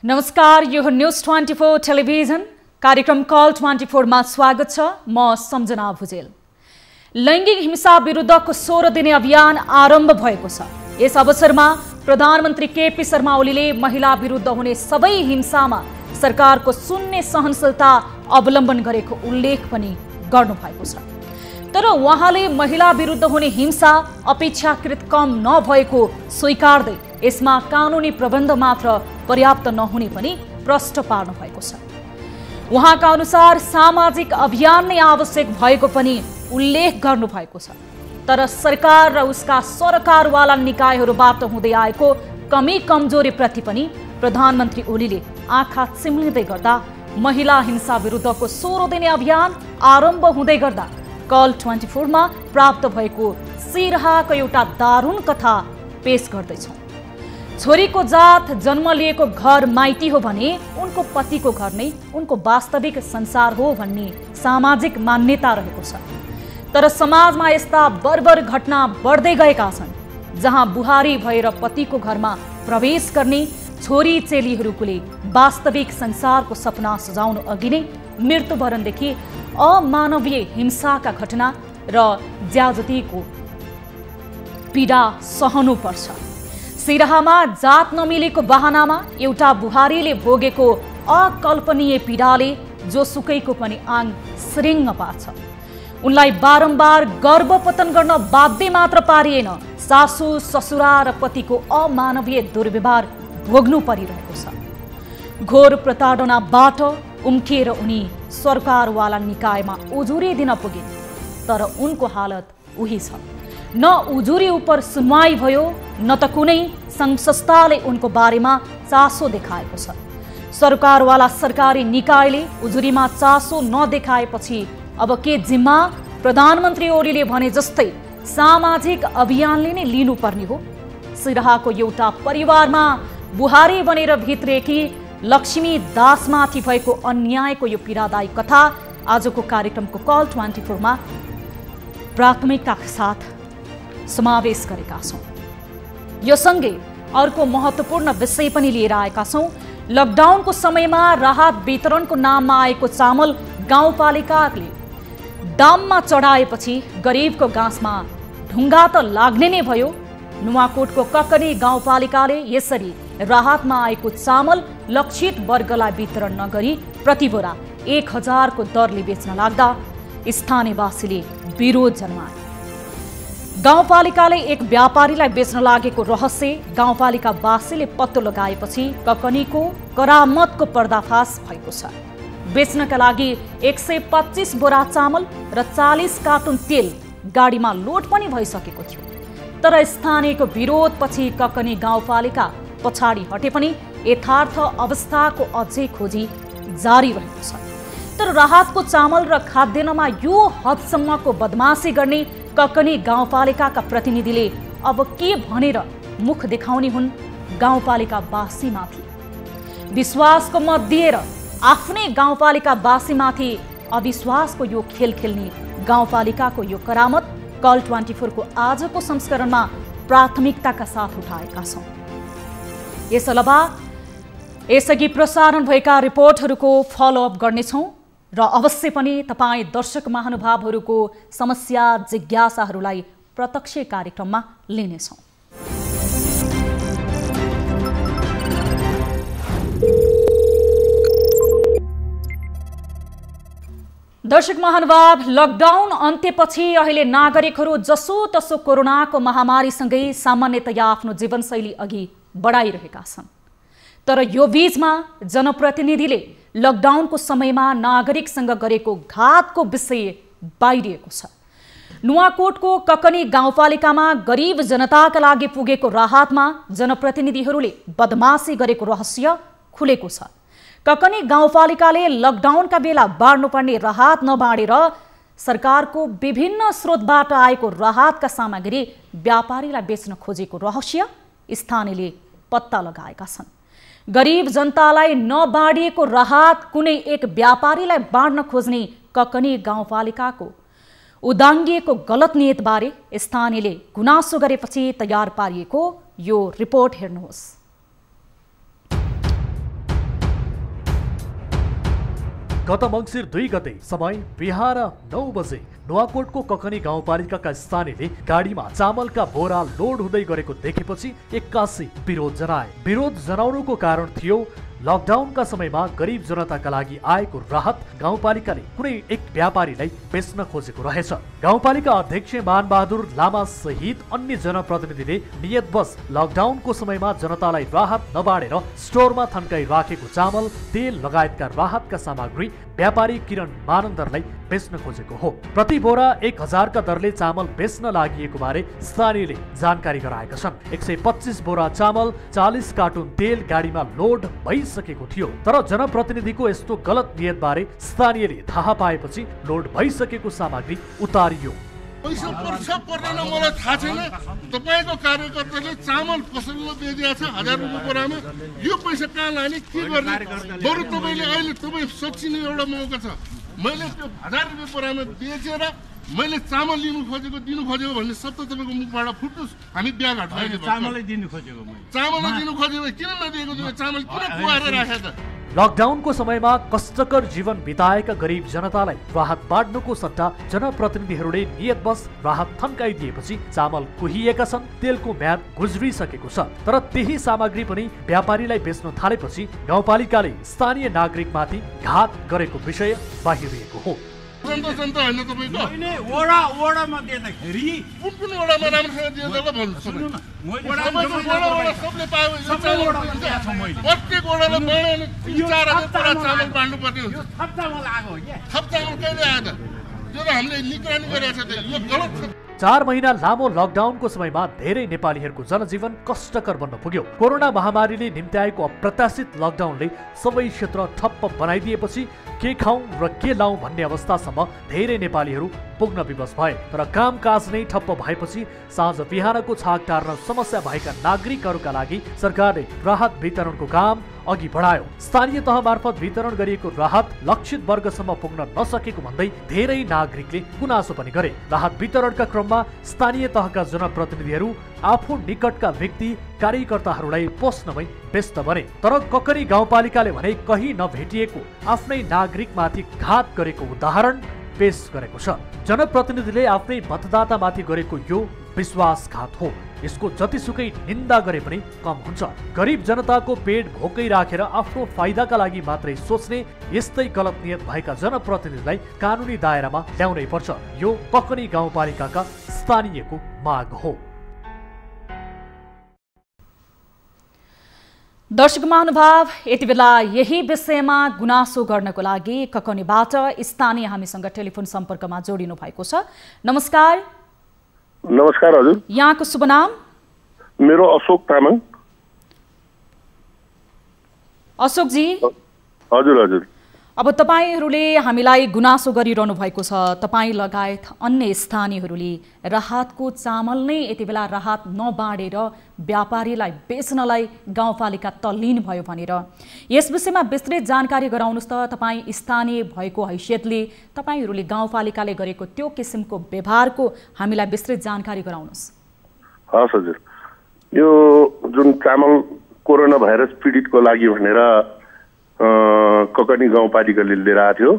नमस्कार, यो हो न्यूज 24 टेलिभिजन कार्यक्रम कल 24 मा स्वागत छ। म सम्झना भुजेल। लैंगिक हिंसा विरुद्धको 16 दिने अभियान आरम्भ भएको छ। यस अवसरमा प्रधानमन्त्री केपी शर्मा ओलीले महिला विरुद्ध हुने सबै हिंसामा सरकारको शून्य सहनशीलता अवलम्बन गरेको उल्लेख पनि गर्नुभएको छ। तर उहाँले महिला विरुद्ध हुने हिंसा अपेक्षाकृत कम नभएको स्वीकार्दै यसमा कानुनी प्रबन्ध मात्र पर्याप्त नहुने पनि प्रश्न पार्नु भएको छ। उहाँका अनुसार सामाजिक अभियान नै आवश्यक भएको पनि उल्लेख गर्नु भएको छ। तर सरकार र उसका सरकारवाला निकायहरूबाट हुँदै आएको कमी कमजोरीप्रति पनि प्रधानमन्त्री ओलीले आँखा चिम्लिँदै गर्दा महिला हिंसा विरुद्धको 16 दिने अभियान आरम्भ हुँदै गर्दा कल 24 मा प्राप्त भएको सिरहाको एउटा दारुण कथा पेश गर्दैछौँ। छोरीको जात जन्म लिएको घर माइती हो भने उनको पतिको घर नै उनको वास्तविक संसार हो भन्ने सामाजिक मान्यता रहेको छ। तर समाजमा यस्ता बर्बर घटना बढ्दै गएका छन्, जहाँ बुहारी भएर पतिको घरमा प्रवेश गर्ने छोरी चेलीहरूले वास्तविक संसारको सपना सजाउनु अघि नै मृत्युवरणदेखि अमानवीय हिंसाका घटना र ज्यादतीको पीडा सहनु पर्छ। सिराहामा जात नमिलेको बहानामा एउटा बुहारीले भोगेको अकल्पनीय पीडाले जोसुकैको पनि आङ श्रृङ्ग पार्छ। उनलाई बारम्बार गर्भपतन गर्न बाध्य मात्र पारिएन, सासू ससुरा र पतिको अमानवीय दुर्व्यवहार भोग्नु परिरहेको छ। घोर प्रताडनाबाट उम्किएर उनी सरकारवाला निकायमा उजुरी दिन पुगे, तर उनको हालत उही छ। न उजुरी उपर सुनवाई भयो, न त कुनै सङ्घ संस्थाले उनको बारेमा चासो देखाएको छ। सरकारवाला सरकारी निकायले उजुरीमा चासो नदेखाएपछि अब के जिम्मा? प्रधानमन्त्री ओलीले भने जस्तै सामाजिक अभियानले नै लिनुपर्ने हो। सिराहाको एउटा परिवारमा बुहारी बनेर भित्रिएकी लक्ष्मी दासमाथि भएको अन्यायको यो पीडादायी कथा आजको कार्यक्रमको कल 24 मा प्राथमिकताका साथ समावेश गरेका छौँ। यो सँगै अर्को महत्त्वपूर्ण विषय पनि लिएर आएका छौँ। लकडाउनको समयमा राहत वितरणको नाममा आएको चामल गाउँपालिकाले दाममा चढाएपछि गरिबको गाँसमा ढुङ्गा त लाग्ने नै भयो। नुवाकोटको ककनी गाउँपालिकाले यसरी राहतमा आएको चामल लक्षित वर्गलाई वितरण नगरी प्रति बोरा 1000 को दरले बेच्न लाग्दा स्थानीयवासीले विरोध जनाए। गाउँपालिकाले एक व्यापारीलाई बेच्न लागेको रहस्य गाउँपालिकावासीले पत्तो लगाएपछि ककनीको करामतको पर्दाफास भएको छ। बेच्नका लागि 125 बोरा चामल र 40 कार्टुन तेल गाडीमा लोड पनि भइसकेको थियो। तर स्थानीयको विरोधपछि ककनी गाउँपालिका पछाडि हटे पनि यथार्थ अवस्थाको अझै खोजी जारी रहेको छ। तर राहतको चामल र खाद्यान्नमा यो हदसम्मको बदमासी गर्ने ककनी गाउँपालिकाका प्रतिनिधिले अब के भनेर मुख देखाउने हुन् गाउँपालिकावासीमाथि? विश्वासको मत दिएर आफ्नै गाउँपालिकावासीमाथि अविश्वासको यो खेल खेल्ने गाउँपालिकाको यो करामत कल 24 को आजको संस्करणमा प्राथमिकताका साथ उठाएका छौँ। यस अलावा यसअघि प्रसारण भएका रिपोर्टहरूको फलोअप गर्नेछौँ र अवश्य पनि तपाईँ दर्शक महानुभावहरूको समस्या जिज्ञासाहरूलाई प्रत्यक्ष कार्यक्रममा लिनेछौँ। दर्शक महानुभाव, लकडाउन अन्त्यपछि अहिले नागरिकहरू जसोतसो कोरोनाको महामारीसँगै सामान्यतया आफ्नो जीवनशैली अघि बढाइरहेका छन्। तर यो बीचमा जनप्रतिनिधिले लकडाउनको समयमा नागरिकसँग गरेको घातको विषय बाहिरिएको छ। नुवाकोटको ककनी गाउँपालिकामा गरिब जनताका लागि पुगेको राहतमा जनप्रतिनिधिहरूले बदमासी गरेको रहस्य खुलेको छ। ककनी गाउँपालिकाले लकडाउनका बेला बाँड्नुपर्ने राहत नबाँडेर सरकारको विभिन्न स्रोतबाट आएको राहतका सामग्री व्यापारीलाई बेच्न खोजेको रहस्य स्थानीयले पत्ता लगाएका छन्। गरिब जनतालाई नबाँडिएको राहत कुनै एक व्यापारीलाई बाँड्न खोज्ने ककनी गाउँपालिकाको उदाङ्गिएको गलत नियतबारे स्थानीयले गुनासो गरेपछि तयार पारिएको यो रिपोर्ट हेर्नुहोस्। गत मङ्सिर 2 गते समय बिहान 9 बजे नुवाकोटको ककनी गाउँपालिकाका स्थानीयले गाडीमा चामलका बोरा लोड हुँदै गरेको देखेपछि एक्कासी विरोध जनाए। विरोध जनाउनुको कारण थियो लकडाउनका समयमा गरिब जनताका लागि आएको राहत गाउँपालिकाले कुनै एक व्यापारीलाई बेच्न खोजेको रहेछ। गाउँपालिका अध्यक्ष मानबहादुर लामा सहित अन्य जनप्रतिनिधिले नियतवश लकडाउनको समयमा जनतालाई राहत नबाडेर स्टोरमा थन्काई राखेको चामल, तेल लगायतका राहतका सामग्री व्यापारी किरण मानन्दरलाई बेच्न खोजेको हो। प्रति बोरा 1000 का दरले चामल बेच्न लागिएको बारे स्थानीयले जानकारी गराएका छन्। 125 बोरा चामल, 40 कार्टुन तेल गाडीमा लोड भइसकेको थियो। तर जनप्रतिनिधिको यस्तो गलत नियत बारे स्थानीयले थाहा पाएपछि लोड भइसकेको सामग्री उतारियो। पैसा पर्छ पर्दैन मलाई थाहा छैन। तपाईको कार्यकर्ताले चामल पसलमा बेचिया छ 1000 रुपैयाँ बोरामा। यो पैसा कहाँ लाने, के गर्ने? बरु तपाईले अहिले तपाई सोचिने एउटा मौका छ। मैले त्यो 1000 रुपैयाँ बोरामा बेचेर मैले चामल लिनु खोजेको दिनु खोजेको भन्ने शब्द तपाईको मुखबाट फुट्नुस्। हामी बिहा घाट भएको चामलै दिनु खोजेको मैले। चामलै दिनु खोजेको किन नदिएको तिमीले? चामल किन पुवाएर राखे त? लकडाउनको समयमा कष्टकर जीवन बिताएका गरिब जनतालाई राहत बाँड्नुको सट्टा जनप्रतिनिधिहरूले नियतवश राहत थन्काइदिएपछि चामल कुहिएका छन्, तेलको म्याद गुज्रिसकेको छ। तर त्यही सामग्री पनि व्यापारीलाई बेच्न थालेपछि गाउँपालिकाले स्थानीय नागरिकमाथि घात गरेको विषय बाहिरिएको हो। जनता हैन तपाईको हैन वडामा दिँदाखेरि कुन वडामा राम्रोसँग दिएला भन्छु म। वडा सबले पायो प्रत्येक वडाले बाँड्ने 3-4 हजार चामल बाँड्नु पर्ने हुन्छ। थप चामल आएको हो के? थप चामल कहिले आयो त? त्यो त हामीले निगरानी गरेको छ। यो गलत छ। 4 महिना लामो लकडाउनको समयमा धेरै नेपालीहरूको जनजीवन कष्टकर बन्न पुग्यो। कोरोना महामारीले निम्त्याएको अप्रत्याशित लकडाउनले सबै क्षेत्र ठप्प बनाइदिएपछि के खाउँ र के लाउँ भन्ने अवस्थासम्म धेरै नेपालीहरू पुग्न विवश भए। तर कामकाज नै ठप्प भएपछि साँझ बिहानको छाक टार्न समस्या भएका नागरिकहरूका लागि सरकारले राहत वितरणको काम अघि बढायो। स्थानीय तह मार्फत वितरण गरिएको राहत लक्षित वर्गसम्म पुग्न नसकेको भन्दै धेरै नागरिकले गुनासो पनि गरे। राहत वितरणका क्रममा स्थानीय तहका जनप्रतिनिधिहरू आफू निकटका व्यक्ति कार्यकर्ताहरूलाई पोस्नमै व्यस्त बने। तर ककनी गाउँपालिकाले भने कहीँ नभेटिएको आफ्नै नागरिकमाथि घात गरेको उदाहरण पेश गरेको छ। जनप्रतिनिधिले आफ्नै मतदातामाथि गरेको यो विश्वासघात हो। यसको जतिसुकै निन्दा गरे पनि कम हुन्छ। गरिब जनताको पेट भोकै राखेर आफ्नो फाइदाका लागि मात्रै सोच्ने यस्तै गलत नियत भएका जनप्रतिनिधिलाई कानुनी दायरामा ल्याउनै पर्छ। यो ककनी गाउँपालिकाका स्थानीयको माग हो। दर्शक महानुभाव, यति बेला यही विषयमा गुनासो गर्नको लागि ककनीबाट स्थानीय हामीसँग टेलिफोन सम्पर्कमा जोडिनु भएको छ। नमस्कार। नमस्कार हजुर। यहाँको शुभ नाम? मेरो अशोक तामाङ। अशोक जी। हजुर हजुर। अब तपाईहरूले हामीलाई गुनासो गरिरहनु भएको छ, तपाईँ लगायत अन्य स्थानीयहरूले राहतको चामल नै यति बेला राहत नबाँडेर व्यापारीलाई बेच्नलाई गाउँपालिका तल्लीन भयो भनेर। यस विषयमा विस्तृत जानकारी गराउनुहोस् त। तपाईँ स्थानीय भएको हैसियतले तपाईहरूले गाउँपालिकाले गरेको त्यो किसिमको व्यवहारको हामीलाई विस्तृत जानकारी गराउनुहोस्। हस् हजुर। यो जुन चामल कोरोना भाइरस पीडितको लागि भनेर ककनी गाउँपालिकाले लिएर आएको थियो,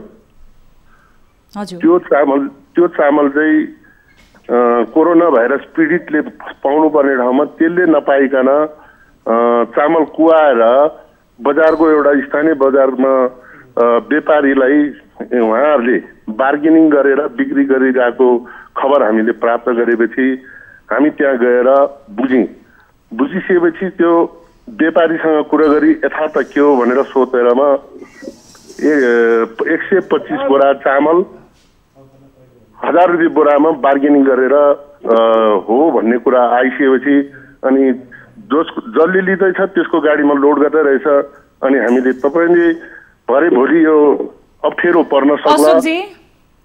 त्यो चामल चाहिँ कोरोना भाइरस पीडितले पाउनुपर्ने ठाउँमा त्यसले नपाइकन चामल कुवाएर बजारको एउटा स्थानीय बजारमा व्यापारीलाई उहाँहरूले बार्गेनिङ गरेर बिक्री गरिरहेको खबर हामीले प्राप्त गरेपछि हामी त्यहाँ गएर बुझिसकेपछि त्यो व्यापारीसँग कुरा गरी यथार्थ के हो भनेर सोधेरमा 125 बोरा चामल 1000 रुपियाँ बोरामा बार्गेनिङ गरेर हो भन्ने कुरा आइसकेपछि अनि जसले लिँदैछ त्यसको गाडीमा लोड गर्दै रहेछ। अनि हामीले तपाईँले भरे भोलि यो अप्ठ्यारो पर्न सक्ला।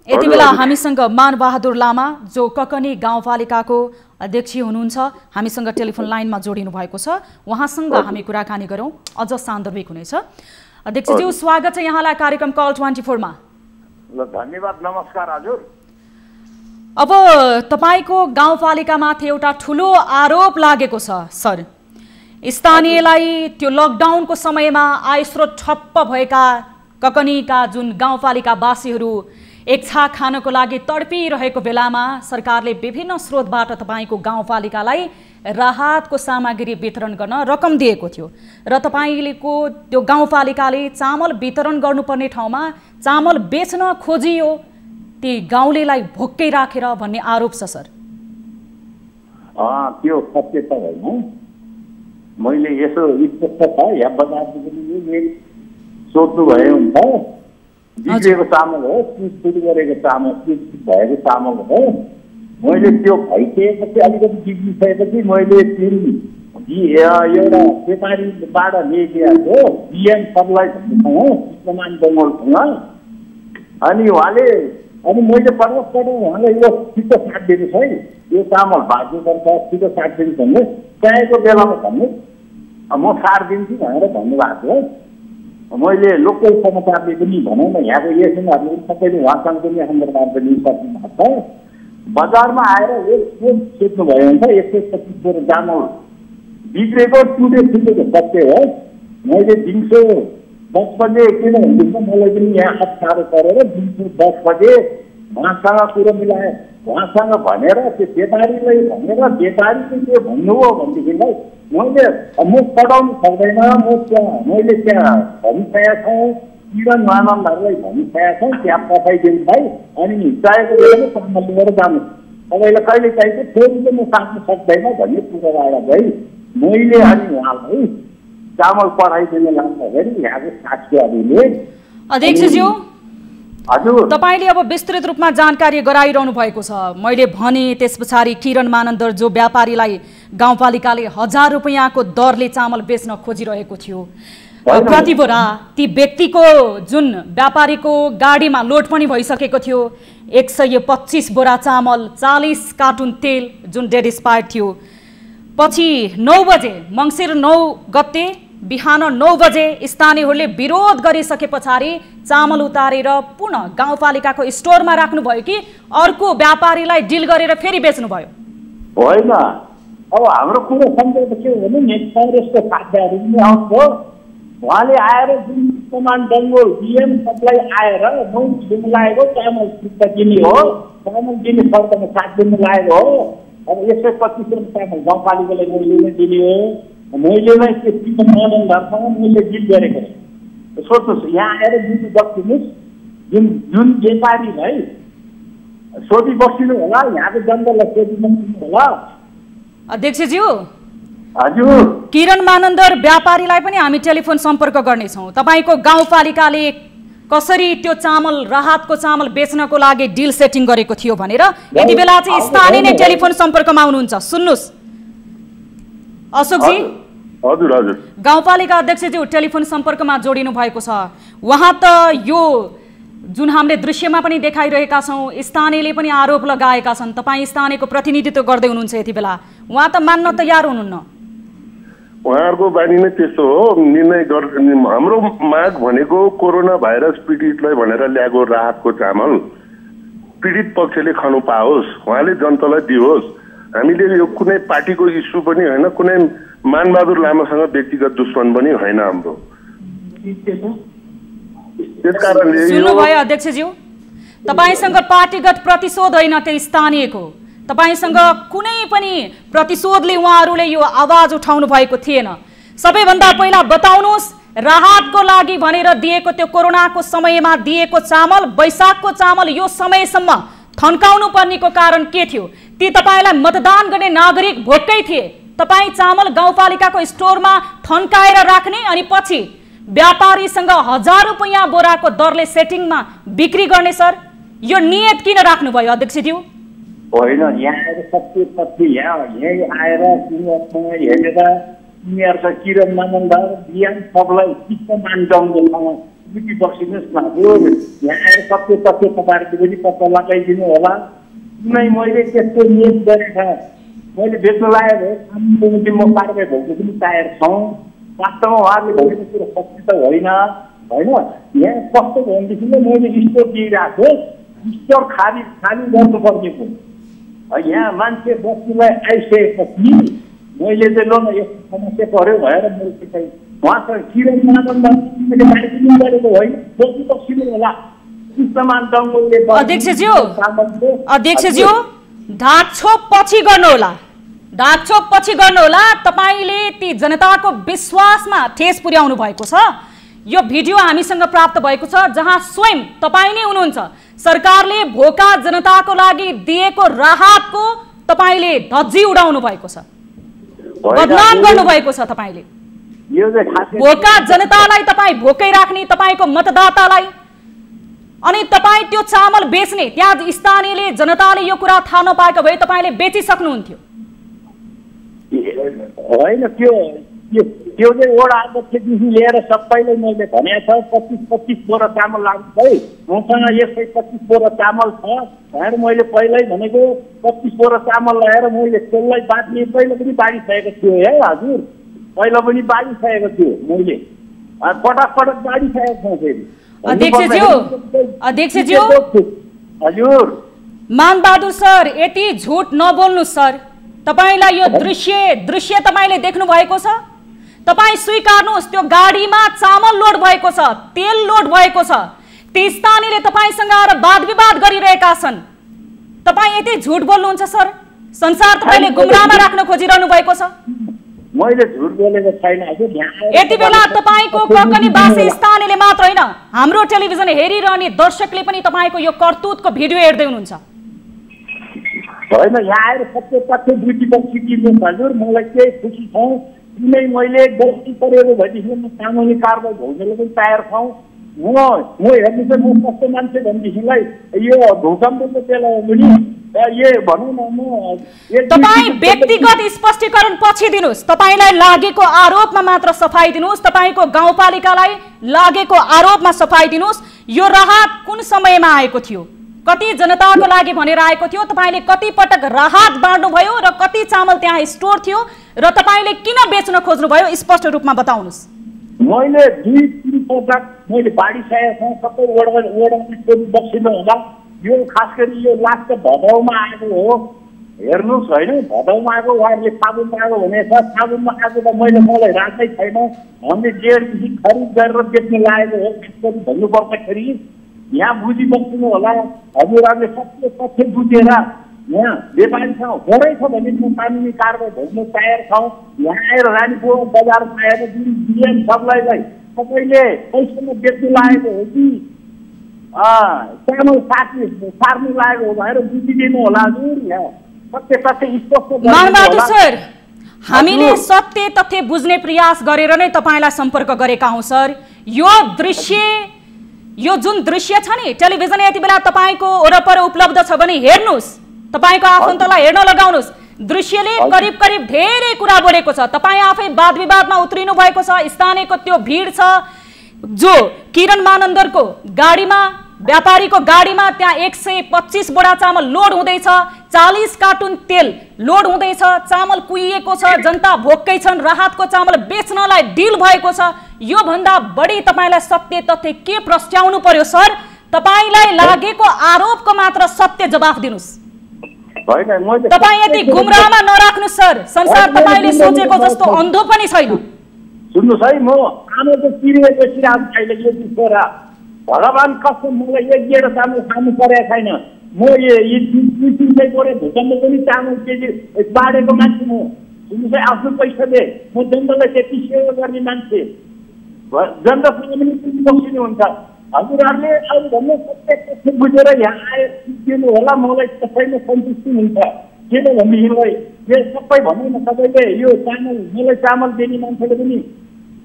यति बेला हामीसँग मानबहादुर लामा जो ककनी गाउँपालिकाको अध्यक्ष हुनुहुन्छ, हामीसँग टेलिफोन लाइनमा जोडिनु भएको छ। उहाँसँग हामी कुराकानी गरौँ, अझ सान्दर्भिक हुनेछ। अध्यक्षज्यू, स्वागत छ यहाँलाई कार्यक्रम कल 24 मा। धन्यवाद। नमस्कार हजुर। अब तपाईको गाउँपालिकामाथि एउटा ठुलो आरोप लागेको छ सर। स्थानीयलाई त्यो लकडाउनको समयमा आयस्रोत ठप्प भएका ककनीका जुन गाउँपालिकावासीहरू एक छाक खानको लागि तडपिरहेको बेलामा सरकारले विभिन्न स्रोतबाट तपाईँको गाउँपालिकालाई राहतको सामग्री वितरण गर्न रकम दिएको थियो र तपाईँको त्यो गाउँपालिकाले चामल वितरण गर्नुपर्ने ठाउँमा चामल बेच्न खोजियो ती गाउँलेलाई भोक्कै राखेर भन्ने आरोप छ सर। त्यो सत्य त होइन। मैले यसो स्पष्ट छ या बजारले सोध्नु भयो हुन्छ बिग्रेको चामल हो सुरु गरेको चामल भएको चामल हो। मैले त्यो भइसकेपछि अलिकति बिग्रिसकेपछि मैले एउटा व्यापारीबाट लिएको बिएम सप्लाई भन्नेसँग कृष्णमान बङ्गालसँग अनि उहाँले अनि मैले पटक उहाँलाई यो छिटो साटिदिनुहोस् है यो चामल भाग्नुपर्छ छिटो साटिदिनुहोस् भन्ने चाहिएको बेलामा भन्नु म साटिदिन्छु भनेर भन्नुभएको हो। मैले लोकल समाचारले पनि भनौँ न यहाँको एसएमहरूले पनि सबैले उहाँसँग पनि सन्दर्भमा पनि सक्नु भएको छ। बजारमा आएर एक सोध्नुभयो भने त 125 बोरा चामल बिग्रेको टुटेको सत्य हो। मैले दिउँसो 10 बजे किन भन्दैछ मलाई पनि यहाँ साह्रो परेर दिउँसो 10 बजे उहाँसँग कुरो मिलाएँ उहाँसँग भनेर त्यो व्यापारीलाई भनेर व्यापारीले के भन्नुभयो भनेदेखिलाई मैले म पठाउनु सक्दैन मैले त्यहाँ भनिसकेका छौँ किरण मानवहरूलाई भनिसकेका छौँ त्यहाँ पठाइदिनु भाइ अनि चाहिएको बेलामा चामल लिएर जानु तपाईँलाई कहिले चाहिन्छ फेरि चाहिँ म साट्नु सक्दैन भन्ने कुरो आएर गई मैले अनि उहाँलाई चामल पठाइदिनु लाग्दाखेरि यहाँको साथीहरूले अध्यक्षज्यू हजुर तपाईले अब विस्तृत रूपमा जानकारी गराइरहनु भएको छ। मैले भने त्यस पछाडि किरण मानन्दर जो व्यापारीलाई गाउँपालिकाले 1000 रुपैयाँको दरले चामल बेच्न खोजिरहेको थियो प्रति बोरा ती व्यक्तिको जुन व्यापारीको गाडीमा लोड पनि भइसकेको थियो 125 बोरा चामल 40 कार्टुन तेल जुन डेड एक्सपायर्ड थियो। पछि 9 बजे मङ्सिर 9 गते बिहान 9 बजे स्थानीयहरूले विरोध गरिसके पछाडि चामल उतारेर पुनः गाउँपालिकाको स्टोरमा राख्नुभयो कि अर्को व्यापारीलाई डिल गरेर फेरि बेच्नुभयो? होइन अब हाम्रो कुरो सम्झेको के हो भने काङ्ग्रेसको साथीहरू पनि आउँछ उहाँले आएर जुन कमान डङ्गोल बिएम सप्लाई आएर मैले लागेको चामल फिर्ता दिने हो चामल दिने शर्तमा साथ दिनु लागेको हो। अब 125 रुपियाँ चामल गाउँपालिकालाई मैले नै दिने हो मैले नै त्यो चिकन मदनदारसँग मैले डिल गरेको सोध्नुहोस् यहाँ आएर जुन बस्दिनुहोस् जुन व्यापारीलाई सोधी बस्दिनु होला यहाँको जनतालाई सोधी बस्दिनु होला। अध्यक्षज्यू हजुर किरण मानन्दर व्यापारीलाई पनि हामी टेलिफोन सम्पर्क गर्नेछौँ। तपाईँको गाउँपालिकाले कसरी त्यो चामल राहतको चामल बेच्नको लागि डिल सेटिङ गरेको थियो भनेर यति बेला चाहिँ स्थानीय नै टेलिफोन सम्पर्कमा हुनुहुन्छ। सुन्नुहोस् अशोकजी हजुर हजुर गाउँपालिका अध्यक्षज्यू टेलिफोन सम्पर्कमा जोडिनु भएको छ। उहाँ त यो जुन हामीले दृश्यमा पनि देखाइरहेका छौँ स्थानीयले पनि आरोप लगाएका छन् तपाईँ स्थानीयको प्रतिनिधित्व गर्दै हुनुहुन्छ यति बेला उहाँ त मान्न तयार हुनुहुन्न। उहाँहरूको बानी नै त्यस्तो हो निर्णय हाम्रो माग भनेको कोरोना भाइरस पीडितलाई भनेर ल्याएको राहतको चामल पीडित पक्षले खानु पाओस् उहाँले जनतालाई दियोस्। हामीले यो कुनै पार्टीको इस्यु पनि होइन कुनै मानबहादुर लामासँग व्यक्तिगत दुश्मन पनि होइन हाम्रो। त्यसकारणले सुन्नुभयो अध्यक्षज्यू तपाईसँग पार्टीगत प्रतिशोध होइन त्यो स्थानीयको तपाईसँग कुनै पनि प्रतिशोधले उहाँहरूले यो आवाज उठाउनु भएको थिएन। सबैभन्दा पहिला बताउनुहोस् राहतको लागि भनेर दिएको त्यो कोरोनाको समयमा दिएको चामल वैशाखको चामल यो समयसम्म थन्काउनु पर्नेको कारण के थियो? ती तपाईलाई मतदान गर्ने नागरिक भोकै थिए तपाईँ चामल गाउँपालिकाको स्टोरमा थन्काएर राख्ने अनि पछि व्यापारीसँग 1000 रुपैयाँ बोराको दरले सेटिङमा बिक्री गर्ने सर यो नियत किन राख्नुभयो अध्यक्षज्यू? होइन यहाँ आएर सबै यहाँ आएर तिनीहरूसँग हेरेर तिनीहरूका किरण मानन्दर बिहान सबलाई चित्तमान जङ्गलसँग बुझी बसिनुहोस् न यहाँ आएर सबै तथ्य तपाईँहरूले पनि पत्ता लगाइदिनु होला। कुनै मैले त्यस्तो नियत गरेका मैले बेच्न लागेको म कारवाही भएको पनि तयार छौँ। वास्तवमा उहाँहरूले भनेको कुरो सत्य त होइन होइन यहाँ कस्तो भनेदेखि मैले स्टोर दिइरहेको स्टोर खाली गर्नुपर्ने हो। यहाँ मान्छे बस्तीलाई आइसकेपछि मैले चाहिँ ल न यस्तो समस्या पर्यो भएर मैले चाहिँ उहाँसँग किरण मानन्दले गाडी किन्नु गरेको होइन, बोक्नु पक्सिनु होला। कृष्णमान डङ्गोलले अध्यक्षज्यू ढाकछोप पछि गर्नुहोला, ढाकछोप पछि गर्नुहोला। तपाईले ती जनताको विश्वासमा ठेस पुर्याउनु भएको छ। यो भिडियो हामीसँग प्राप्त भएको छ जहाँ स्वयं तपाई नै हुनुहुन्छ। सरकारले भोका जनताको लागि दिएको राहतको तपाईले धज्जी उडाउनु भएको छ, बदनाम गर्नु भएको छ। तपाईले भोका जनतालाई तपाई भोकै राख्ने, तपाईको मतदातालाई, अनि तपाई त्यो चामल बेच्ने, त्यहाँ स्थानीयले जनताले यो कुरा थाहा नपाएको भए तपाईले बेचिसक्नुहुन्थ्यो होइन। त्यो चाहिँ वडा अध्यक्षदेखि लिएर सबैलाई मैले भनेको छ 25-25 बोरा चामल लाग्छ है, मसँग 125 बोरा चामल छ भनेर मैले पहिल्यै भनेको। 25 बोरा चामल लगाएर मैले त्यसलाई बाँड्ने पहिला पनि बाँडिसकेको थियो है हजुर, पहिला पनि बाँडिसकेको थियो मैले, पटक पटक बाँडिसकेको छु फेरि। अध्यक्षज्यू हजुर मानबहादुर सर, यति झुट नबोल्नु सर। तपाईलाई यो दृश्य तपाईले देख्नु भएको छ। तपाई स्वीकार्नुहोस्, त्यो गाडीमा चामल लोड भएको छ, तेल लोड भएको छ। ती स्थानीयले तपाईसँग आएर वाद विवाद गरिरहेका छन्। तपाई यति झुट बोल्नुहुन्छ सर। संसार तपाईले गुमराहमा राख्न खोजिरहनु भएको छ। मैले झुट बोलेको छैन हजुर। यति बेला तपाईको ककनीवासी स्थानीयले मात्र होइन, हाम्रो टेलिभिजन हेरिरहने दर्शकले पनि तपाईको यो करतुतको भिडियो हेर्दै हुनुहुन्छ। होइन, यहाँ आएर सबै तथ्य बुझिपछि किन्नु हजुर, मलाई केही खुसी छ। किनै मैले गल्ती गरेको भएदेखि म कानुनी कारबाही भोग्नले पनि तयार छौँ। म हेर्नु चाहिँ म कस्तो मान्छे भनेदेखिलाई यो भूकम्पको बेलामा पनि यो भनौँ न म तपाईँ व्यक्तिगत स्पष्टीकरण पछि दिनुहोस्। तपाईलाई लागेको आरोपमा मात्र सफाई दिनुहोस्। तपाईको गाउँपालिकालाई लागेको आरोपमा सफाई दिनुहोस्। यो राहत कुन समयमा आएको थियो, कति जनताको लागि भनेर आएको थियो, तपाईले कति पटक राहत बाँड्नुभयो र कति चामल त्यहाँ स्टोर थियो र तपाईले किन बेच्न खोज्नु भयो, स्पष्ट रूपमा बताउनुस्। मैले 2-3 पटक मैले बाँडिसकेको छु। सबै वडामा बक्सिनु होला। यो खास गरी यो लास्ट भदौमा आएको हो, हेर्नुहोस् होइन, भदौमा आएको, उहाँहरूले फागुनमा आएको भनेछ। फागुनमा आएको त मलाई राख्दै छैन। हामीले जेठदेखि खरिद गरेर बेच्न लागेको हो। खास गरी भन्नुपर्दाखेरि यहाँ बुझी बस्नु होला। हजुरहरूले सबै तथ्य बुझेर यहाँ व्यापारीसँग गरै छ भने म कानुनी कारबाही भोग्न तयार छौँ। यहाँ आएर रानीपुर बजारमा आएर बिलियन सबलाई तपाईँले पैसामा बेच्नु लागेको हो कि चामल सार्नु लागेको हो भनेर बुझिदिनु होला हजुर। यहाँ सत्य तथ्य स्पष्ट मानबहादुर सर, हामीले सत्य तथ्य बुझ्ने प्रयास गरेर नै तपाईलाई सम्पर्क गरेका हौं सर। यो दृश्य, यो जुन दृश्य छ नि, टेलिभिजन यति बेला तपाईको वरपर उपलब्ध छ भने हेर्नुस्, तपाईको आफन्तलाई हेर्न लगाउनुस्। दृश्यले करिब करिब धेरै कुरा बोलेको छ। तपाई आफै वाद विवादमा उत्रिनु भएको छ। स्थानीयको त्यो भिड छ जो किरण मानन्दरको गाडीमा, व्यापारीको गाडीमा त्यहाँ 125 बोरा चामल लोड हुँदैछ, 40 कार्टुन तेल लोड हुँदैछ, चामल कुहिएको छ, जनता भोकै छन्, राहतको चामल बेच्नलाई डिल भएको छ। यो भन्दा बढी तपाईलाई सत्य तथ्य के प्रस्ट्याउनु पर्यो सर? तपाईलाई लागेको आरोपको मात्र सत्य जवाफ दिनुस्। तपाई यति गुमराहमा नराख्नु सर। संसार तपाईले सोचेको जस्तो अन्धो पनि छैन। सुन्नुस् है, म आमाको चिरिएको सिराम छैन यो छोरा। भगवान कसम मलाई एक डेढ चामल खानु परेको छैन। म यो चिजै पऱ्यो, भुकम्प पनि चामल केजी बाँडेको मान्छे म। सुन्नुहोस् है, आफ्नो पैसाले म जनतालाई त्यति सेवा गर्ने मान्छे। जनतासँग पनि बस्नु हुन्छ। हजुरहरूले अरू भन्नु सत्य तथ्य बुझेर यहाँ आएर दिनु होला, मलाई सबैमा सन्तुष्टि हुन्छ। किनभनेदेखिलाई यो सबै भनौँ न, तपाईँले यो चामल मलाई चामल दिने मान्छेले पनि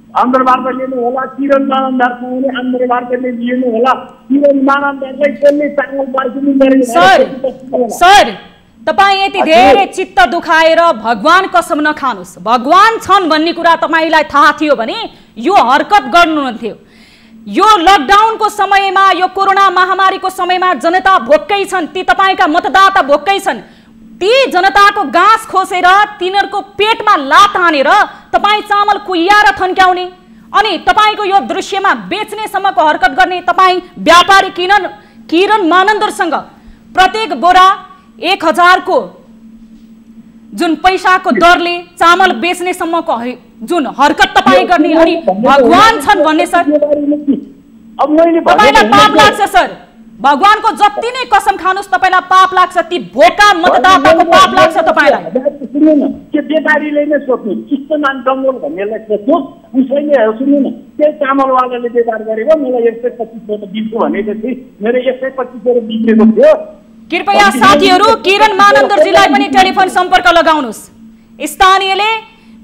अन्तर्वार्ता लिनु होला। किरण मानन्दरसँग पनि अन्तर्वार्ताले लिनु होला। किरण मानन्दरलाई त्यसले चामल बार्किनु गरेको सर, तपाई यति धेरै चित्त दुखाएर भगवान कसम नखानुस्। भगवान छन् भन्ने कुरा तपाईलाई थाहा थियो भने यो हरकत गर्नुहुन्थ्यो। यो लकडाउनको समयमा, यो कोरोना महामारीको समयमा जनता भोकै छन्, ती तपाईका मतदाता भोकै छन्। ती जनताको गाँस खोसेर तिनीहरूको पेटमा लात हानेर तपाई चामल कुहियाएर थन्क्याउने अनि तपाईको यो दृश्यमा बेच्ने सम्मको हरकत गर्ने तपाई व्यापारी किरण मानन्दरसँग प्रत्येक बोरा 1000 को जुन पैसाको दरले चामल बेच्नेसम्मको जुन हरकत तपाईँ गर्ने अनि भगवान छन् भन्ने सर अब मैले तपाईलाई पाप लाग्छ सर भगवानको जति नै कसम खानुस् तपाईलाई पाप लाग्छ ती भोका मतदाताको पाप लाग्छ तपाईलाई सुन्नु न के व्यापारीले नै सोध्नु कृष्णमान डङ्गोल भन्नेलाई सोध्नु उसैले सुन्नु न त्यही चामलवालाले व्यापार गरेको मलाई 125 रुपैयाँ दिन्छु भनेको थिएँ मेरो 125 रुपैयाँ बिग्रेको थियो कृपया साथीहरू किरण मानन्दरजीलाई पनि टेलिफोन सम्पर्क लगाउनुस् स्थानीयले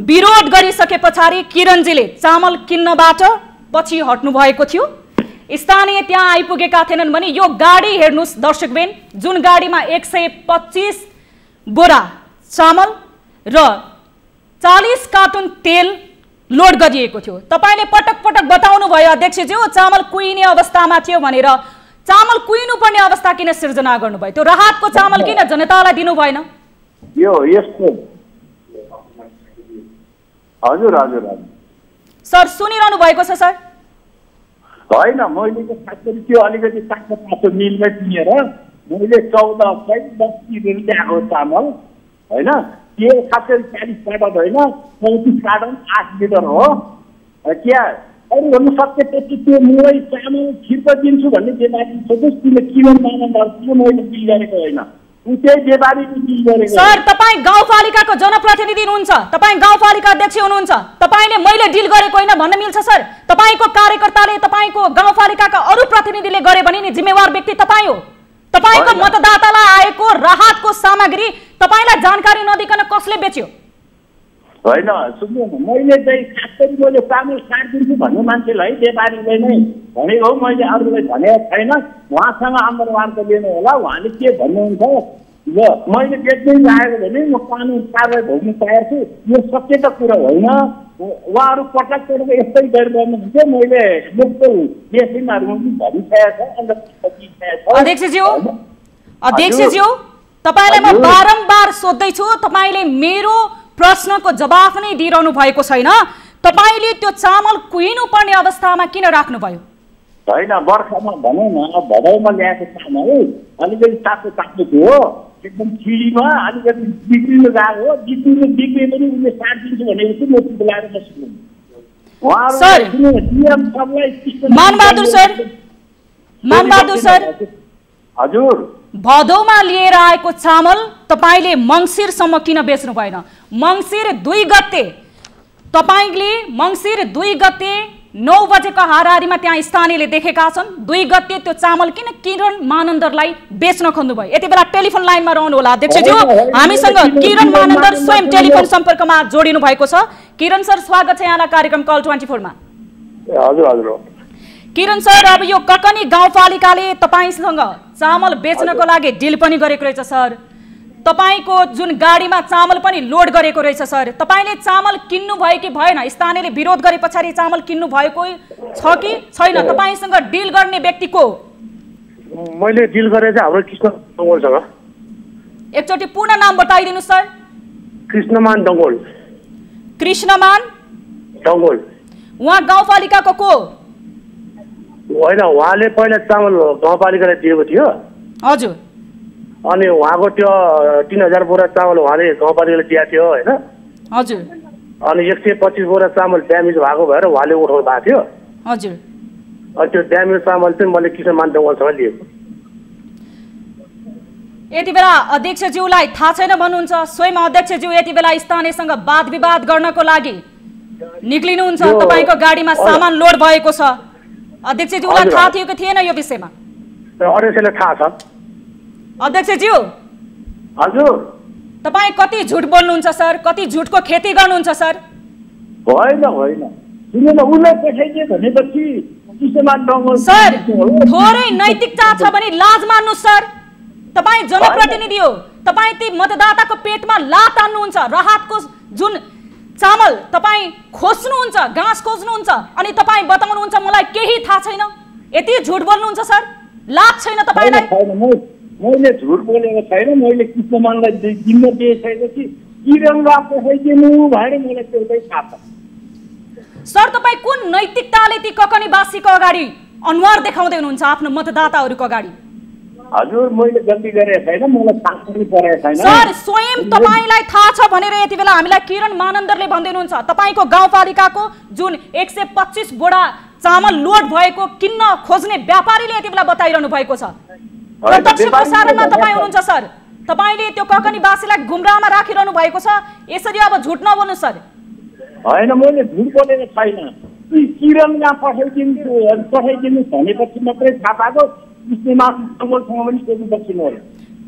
विरोध गरिसके पछाडि किरणजीले चामल किन्नबाट पछि हट्नु भएको थियो स्थानीय त्यहाँ आइपुगेका थिएनन् भने यो गाडी हेर्नुस् दर्शकबेन जुन गाडीमा 125 बोरा चामल र 40 कार्टुन तेल लोड गरिएको थियो तपाईले पटक पटक बताउनु भयो अध्यक्षज्यू चामल कुहिने अवस्थामा थियो भनेर चामल कुहिनु पर्ने अवस्था किन सिर्जना गर्नुभयो त्यो राहतको चामल किन जनतालाई दिनु भएन यो यस्तो हजुर हजुर सर सुनिरहनु भएको छ सर होइन मैले त खास गरी त्यो अलिकति सानो पाँचो मिलमै किनेर मैले 1410 ल्याएको चामल होइन त्यो खास गरी 40 कार्टन होइन 34 कार्टन 8 लिटर हो क्या अरू भन्नु सकेपछि त्यो मलाई चामल फिर्ता दिन्छु भन्ने व्यापारी सोधोस् किन किरण मानन्दरले मैले बिल गरेको होइन उतै व्यापारीले बिल गरेको सर तपाईँ गाउँपालिकाको जनप्रतिनिधि हुनुहुन्छ तपाईँ गाउँपालिका अध्यक्ष हुनुहुन्छ तपाईले मैले डिल गरेको होइन भन्न मिल्छ सर तपाईको कार्यकर्ताले तपाईको गाउँपालिकाका अरू प्रतिनिधिले गरे भने नि जिम्मेवार व्यक्ति तपाईँ हो तपाईको मतदातालाई आएको राहतको सामग्री तपाईलाई जानकारी नदिकन कसले बेच्यो होइन सुन्नु न मैले चाहिँ खास गरी मैले चामल काटिदिन्छु भन्ने मान्छेलाई व्यापारीले नै भनेको हो मैले अरूलाई भनेको छैन उहाँसँग आन्दोलनवार्ता लिनु होला उहाँले के भन्नुहुन्छ ल मैले बेच्दै लागेको भने म कानुन कारवाही भोग्न तयार छु यो सत्य त कुरा होइन उहाँहरू पटक पटक यस्तै गरिरहनुहुन्छ मैले लोकल देशहरूमा पनि भनिसकेको छ अध्यक्षज्यू तपाईलाई म बारम्बार सोध्दैछु तपाईले मेरो प्रश्नको जवाफ नै दिइरहनु भएको छैन तपाईले त्यो चामल कुहिनु पर्ने अवस्थामा किन राख्नु भयो होइन बर्खामा भनौँ न भदौमा ल्याएको चामल अलिकति तातो तातो थियो एकदम खिडीमा अलिकति बिग्रिनु गएको हो बिग्रे पनि उसले साथ दिन्छु भनेको छु म बोलाएर बस्छु मानबहादुर सर हजुर भदौमा लिएर आएको चामल तपाईले मङ्सिरसम्म किन बेच्नु भएन मङ्सिर 2 गते तपाईले मङ्सिर 2 गते 9 बजेको हाराहारीमा त्यहाँ स्थानीयले देखेका छन् 2 गते त्यो चामल किन किरण मानन्दरलाई बेच्न खोज्नुभयो यति बेला टेलिफोन लाइनमा रहनु होला अध्यक्षज्यू हामीसँग किरण मानन्दर स्वयं टेलिफोन सम्पर्कमा जोडिनु भएको छ किरण सर स्वागत छ यहाँलाई कार्यक्रम कल 24 मा हजुर हजुर किरण सर अब यो ककनी गाउँपालिकाले तपाईसँग चामल बेच्नको लागि डिल पनि गरेको रहेछ सर तपाईको जुन गाडीमा चामल पनि लोड गरेको रहेछ सर तपाईले चामल किन्नु भयो कि भएन स्थानीयले विरोध गरे पछाडि चामल किन्नु भएको छ कि छैन तपाईसँग डिल गर्ने व्यक्ति को मैले डिल गरे चाहिँ हाम्रो कृष्ण डङ्गोलसँग एकचोटि पूर्ण नाम बताइदिनु सर कृष्णमान डङ्गोल कृष्णमान डङ्गोल उहाँ गाउँपालिकाको को होइन उहाँले पहिला चामल गाउँपालिकालाई दिएको थियो हजुर अनि उहाँको त्यो 3000 बोरा चामल उहाँले गाउँपालिकालाई दिएको थियो होइन हजुर अनि 125 बोरा चामल ड्यामेज भएको भएर उहाँले उठाउनु भएको थियो हजुर अनि त्यो ड्यामेज चामल चाहिँ मैले कृष्णमान डङ्गोलसँग लिएको यति बेला अध्यक्षज्यूलाई थाहा छैन भन्नुहुन्छ स्वयं अध्यक्षज्यू यति बेला स्थानीयसँग वाद विवाद गर्नको लागि निक्लिनुहुन्छ तपाईको गाडीमा सामान लोड भएको छ अध्यक्षज्यूलाई थाहा थियो कि थिएन यो विषयमा अध्यक्षले थाहा छ अध्यक्षज्यू हजुर तपाई कति झुट बोल्नुहुन्छ सर कति झुटको खेती गर्नुहुन्छ सर होइन होइन सुन्नु न उसलाई पठाइदिए भनेपछि कृष्णमान डङ्गोल सर थोरै नैतिकता छ भने लाज मान्नु सर तपाई जनप्रतिनिधि हो तपाई ती मतदाताको पेटमा लात हान्नुहुन्छ राहतको जुन चामल तपाई खोज्नुहुन्छ घाँस खोज्नुहुन्छ अनि तपाई बताउनुहुन्छ मलाई केही थाहा छैन यति झुट बोल्नुहुन्छ सर लाज छैन तपाईलाई मैले झुट बोलेको छैन मैले कृष्णमानलाई जिम्मा दिएपछि किरणलाई पठाइदिनु भनेर मलाई एउटै थाहा छ सर तपाई कुन नैतिकताले ती ककनीवासीको अगाडि अनुहार देखाउँदै हुनुहुन्छ आफ्नो मतदाताहरूको अगाडि हजुर मैले गल्ती गरेको छैन, मलाई थाहा पनि परेको छैन सर। स्वयं तपाईलाई थाहा छ भनेर यति बेला हामीलाई किरण मानन्दरले भन्दै हुनुहुन्छ तपाईको गाउँपालिकाको जुन 125 बोरा चामल लोड भएको किन्न खोज्ने व्यापारीले यति बेला बताइरहनु भएको छ। प्रत्यक्ष प्रसारणमा तपाईँ हुनुहुन्छ सर। तपाईले त्यो ककनीवासीलाई गुमराहमा राखिरहनु भएको छ। यसरी अब झुट नबोल्नु सर। होइन, मैले झुट बोलेको छैन। किरणमा पठाइदिनु भनेपछि मात्रै थाहा पाएको।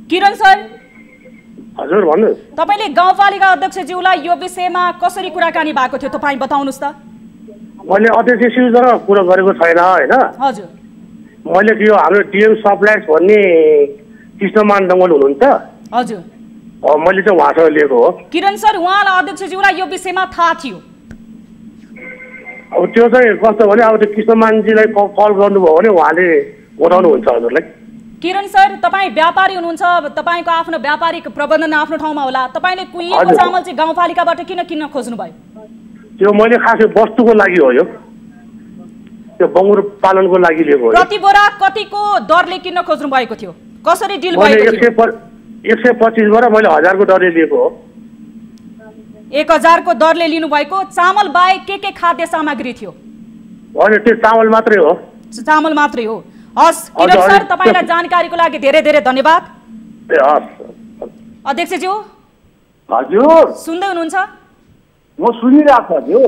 किरण सर, हजुर भन्नुहोस्। तपाईले गाउँपालिका अध्यक्षज्यूलाई यो विषयमा कसरी कुराकानी भएको थियो तपाईँ बताउनुहोस् त। मैले अध्यक्षज्यूसँग कुरा गरेको छैन होइन। हजुर, मैले यो हाम्रो डिएम सप्लायर्स भन्ने कृष्णमान डङ्गल हुनुहुन्छ। हजुर, मैले चाहिँ उहाँसँग लिएको हो। किरण सर, उहाँलाई अध्यक्षज्यूलाई यो विषयमा थाहा थियो? अब त्यो चाहिँ कस्तो भने अब त्यो कृष्णमानजीलाई कल गर्नुभयो भने उहाँले बताउनुहुन्छ हजुरलाई। किरण सर, तपाईँ व्यापारी हुनुहुन्छ, तपाईँको आफ्नो व्यापारिक प्रबन्धन आफ्नो ठाउँमा होला। तपाईँले कुहिएको चामल चाहिँ गाउँपालिकाबाट किन खोज्नु भयो? त्यो मैले खासै वस्तुको लागि हो, यो त्यो बङ्गुर पालनको लागि लिएको हो। प्रति बोरा कतिको दरले किन्न खोज्नु भएको थियो? कसरी डिल भएको थियो? 125 बोरा मैले 1000 को दरले लिएको हो। 1000 को दरले लिनु भएको। चामल बाहेक के खाद्य सामग्री थियो? होइन, त्यो चामल मात्रै हो। चामल मात्रै हो। हस् किरण सर, तपाईलाई जानकारीको लागि धेरै धेरै धन्यवाद। अध्यक्षज्यू हजुर सुन्दै हुनुहुन्छ? म सुनिरहेको हजुर।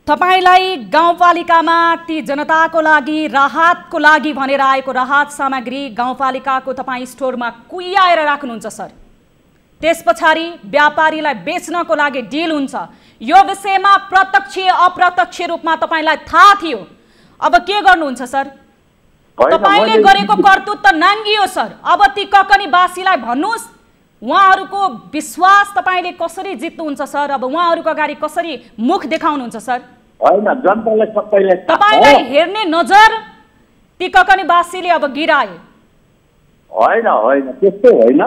तपाईलाई गाउँपालिकामा ती जनताको लागि राहतको लागि भनेर आएको राहत सामग्री गाउँपालिकाको तपाईँ स्टोरमा कुहियाएर राख्नुहुन्छ सर। त्यस पछाडि व्यापारीलाई बेच्नको लागि डिल हुन्छ। यो विषयमा प्रत्यक्ष अप्रत्यक्ष रूपमा तपाईलाई थाहा थियो। अब के गर्नुहुन्छ सर? तपाईले गरेको कर्तुत त नाङ्गियो सर। अब ती ककनीवासीलाई भन्नुहोस्, उहाँहरूको विश्वास तपाईले कसरी जित्नुहुन्छ सर? अब उहाँहरूको अगाडि कसरी मुख देखाउनुहुन्छ सर? होइन, जनतालाई सबैलाई तपाईलाई हेर्ने नजर ती ककनीवासीले अब गिराए। होइन होइन, त्यस्तो होइन।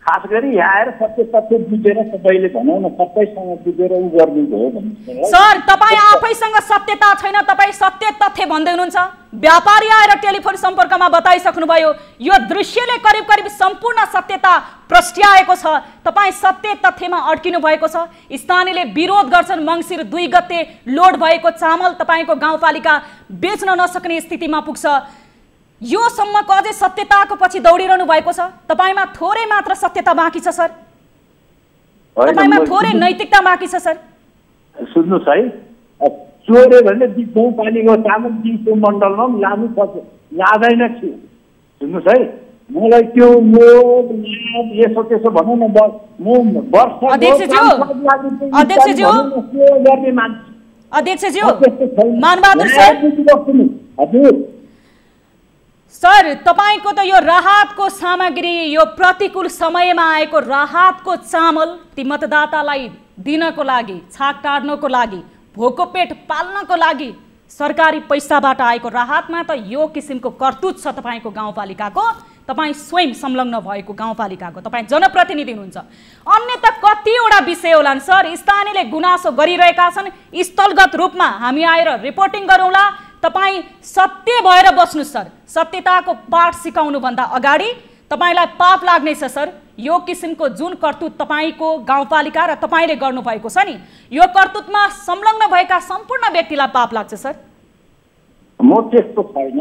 खास गरी यहाँ आएर सत्य तथ्य बुझेर सबैले भनौँ न, सबैसँग बुझेर उ गर्नुभयो भने। सर, तपाईँ आफैसँग सत्यता छैन, तपाईँ सत्य तथ्य भन्दै हुनुहुन्छ। व्यापारी आएर टेलिफोन सम्पर्कमा बताइसक्नुभयो। यो दृश्यले करिब करिब सम्पूर्ण सत्यता प्रस्ट्याएको छ। तपाईँ सत्य तथ्यमा अड्किनु भएको छ। स्थानीयले विरोध गर्छन्। मङ्सिर 2 गते लोड भएको चामल तपाईँको गाउँपालिका बेच्न नसक्ने स्थितिमा पुग्छ। यो सम्मको अझै सत्यताको पछि दौडिरहनु भएको छ। तपाईमा थोरै मात्र सत्यता बाँकी छ सर। तपाईमा थोरै नैतिकता बाँकी छ सर। सुन्नुहोस् है, चोर्यो भने गाउँपालिकाको चामल दिउँसो मण्डलमा लानु पर्छ, लाँदैन थियो। सुन्नुहोस् है, मलाई त्यो यसो त्यसो भनौँ न, म वर्ष अध्यक्षज्यू मानबहादुर सर, हजुर सर, तपाईको त यो राहतको सामग्री, यो प्रतिकूल समयमा आएको राहतको चामल ती मतदातालाई दिनको लागि, छाक टार्नको लागि, भोको पेट पाल्नको लागि सरकारी पैसाबाट आएको राहतमा त यो किसिमको कर्तुत छ तपाईको गाउँपालिकाको। तपाईँ स्वयं संलग्न भएको गाउँपालिकाको तपाईँ जनप्रतिनिधि हुनुहुन्छ। अन्य त कतिवटा विषय होलान् सर। स्थानीयले गुनासो गरिरहेका छन्। स्थलगत रूपमा हामी आएर रिपोर्टिङ गरौँला। तपाईँ सत्य भएर बस्नु सर। सत्यताको पाठ सिकाउनुभन्दा अगाडि तपाईलाई पाप लाग्नेछ सर। यो किसिमको जुन कर्तुत तपाईँको गाउँपालिका र तपाईँले गर्नुभएको छ नि, यो कर्तुतमा संलग्न भएका सम्पूर्ण व्यक्तिलाई पाप लाग्छ सर। म त्यस्तो छैन।